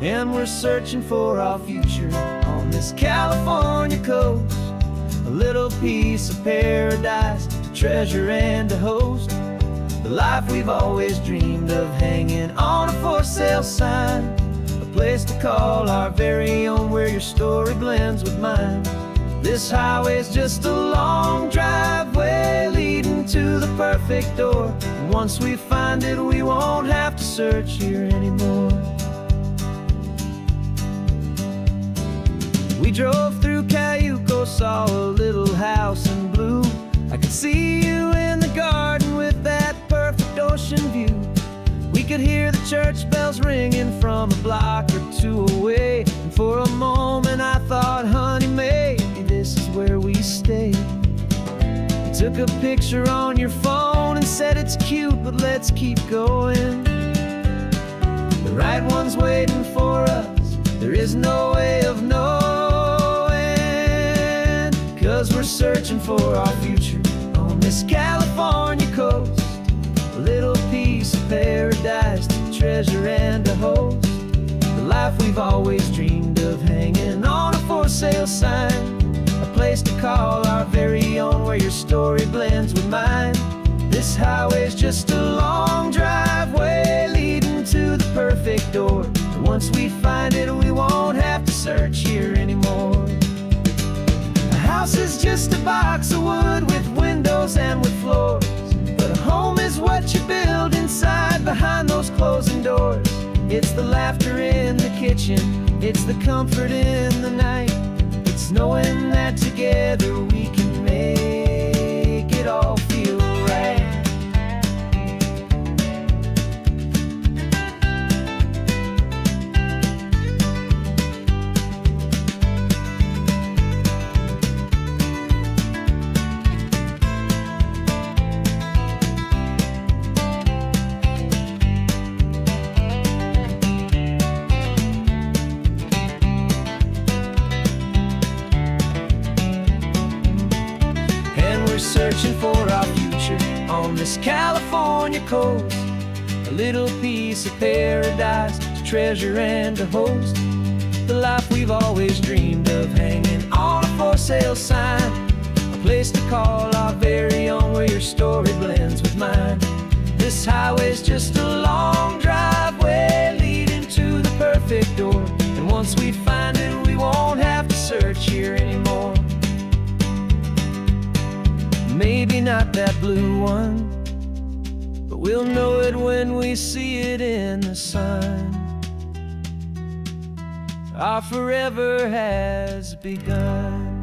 And we're searching for our future on this California coast, a little piece of paradise to treasure and to host, the life we've always dreamed of, hanging on a for sale sign, a place to call our very own, where your story blends with mine. This highway's just a long driveway leading to the perfect door, and once we find it, we won't have to search here anymore. We drove through Cayuco, saw a little house in blue. I could see you in the garden with that perfect ocean view. We could hear the church bells ringing from a block or two away, and for a moment I thought, honey, maybe this is where we stay. We took took a picture on your phone and said it's cute, but let's keep going. The right one's waiting for us, there is no way of knowing, 'cause we're searching for our future on this California coast. A little piece of paradise to treasure and to host. The life we've always dreamed of, hanging on a for sale sign. A place to call our very own, where your story blends with mine. This highway's just a long driveway leading to the perfect door. And once we find it, we won't have to search here anymore. A house is just a box of wood with windows and with floors, but a home is what you build inside behind those closing doors. It's the laughter in the kitchen, it's the comfort in the night. It's knowing that together we can make it all feel right. Searching for our future on this California coast. A little piece of paradise to treasure and to host. The life we've always dreamed of, hanging on a for sale sign. A place to call our very own, where your story blends with mine. This highway's just a long driveway leading to the perfect door. And once we find it, we won't have to search here anymore. Maybe not that blue one, but we'll know it when we see it in the sun. Our forever has begun.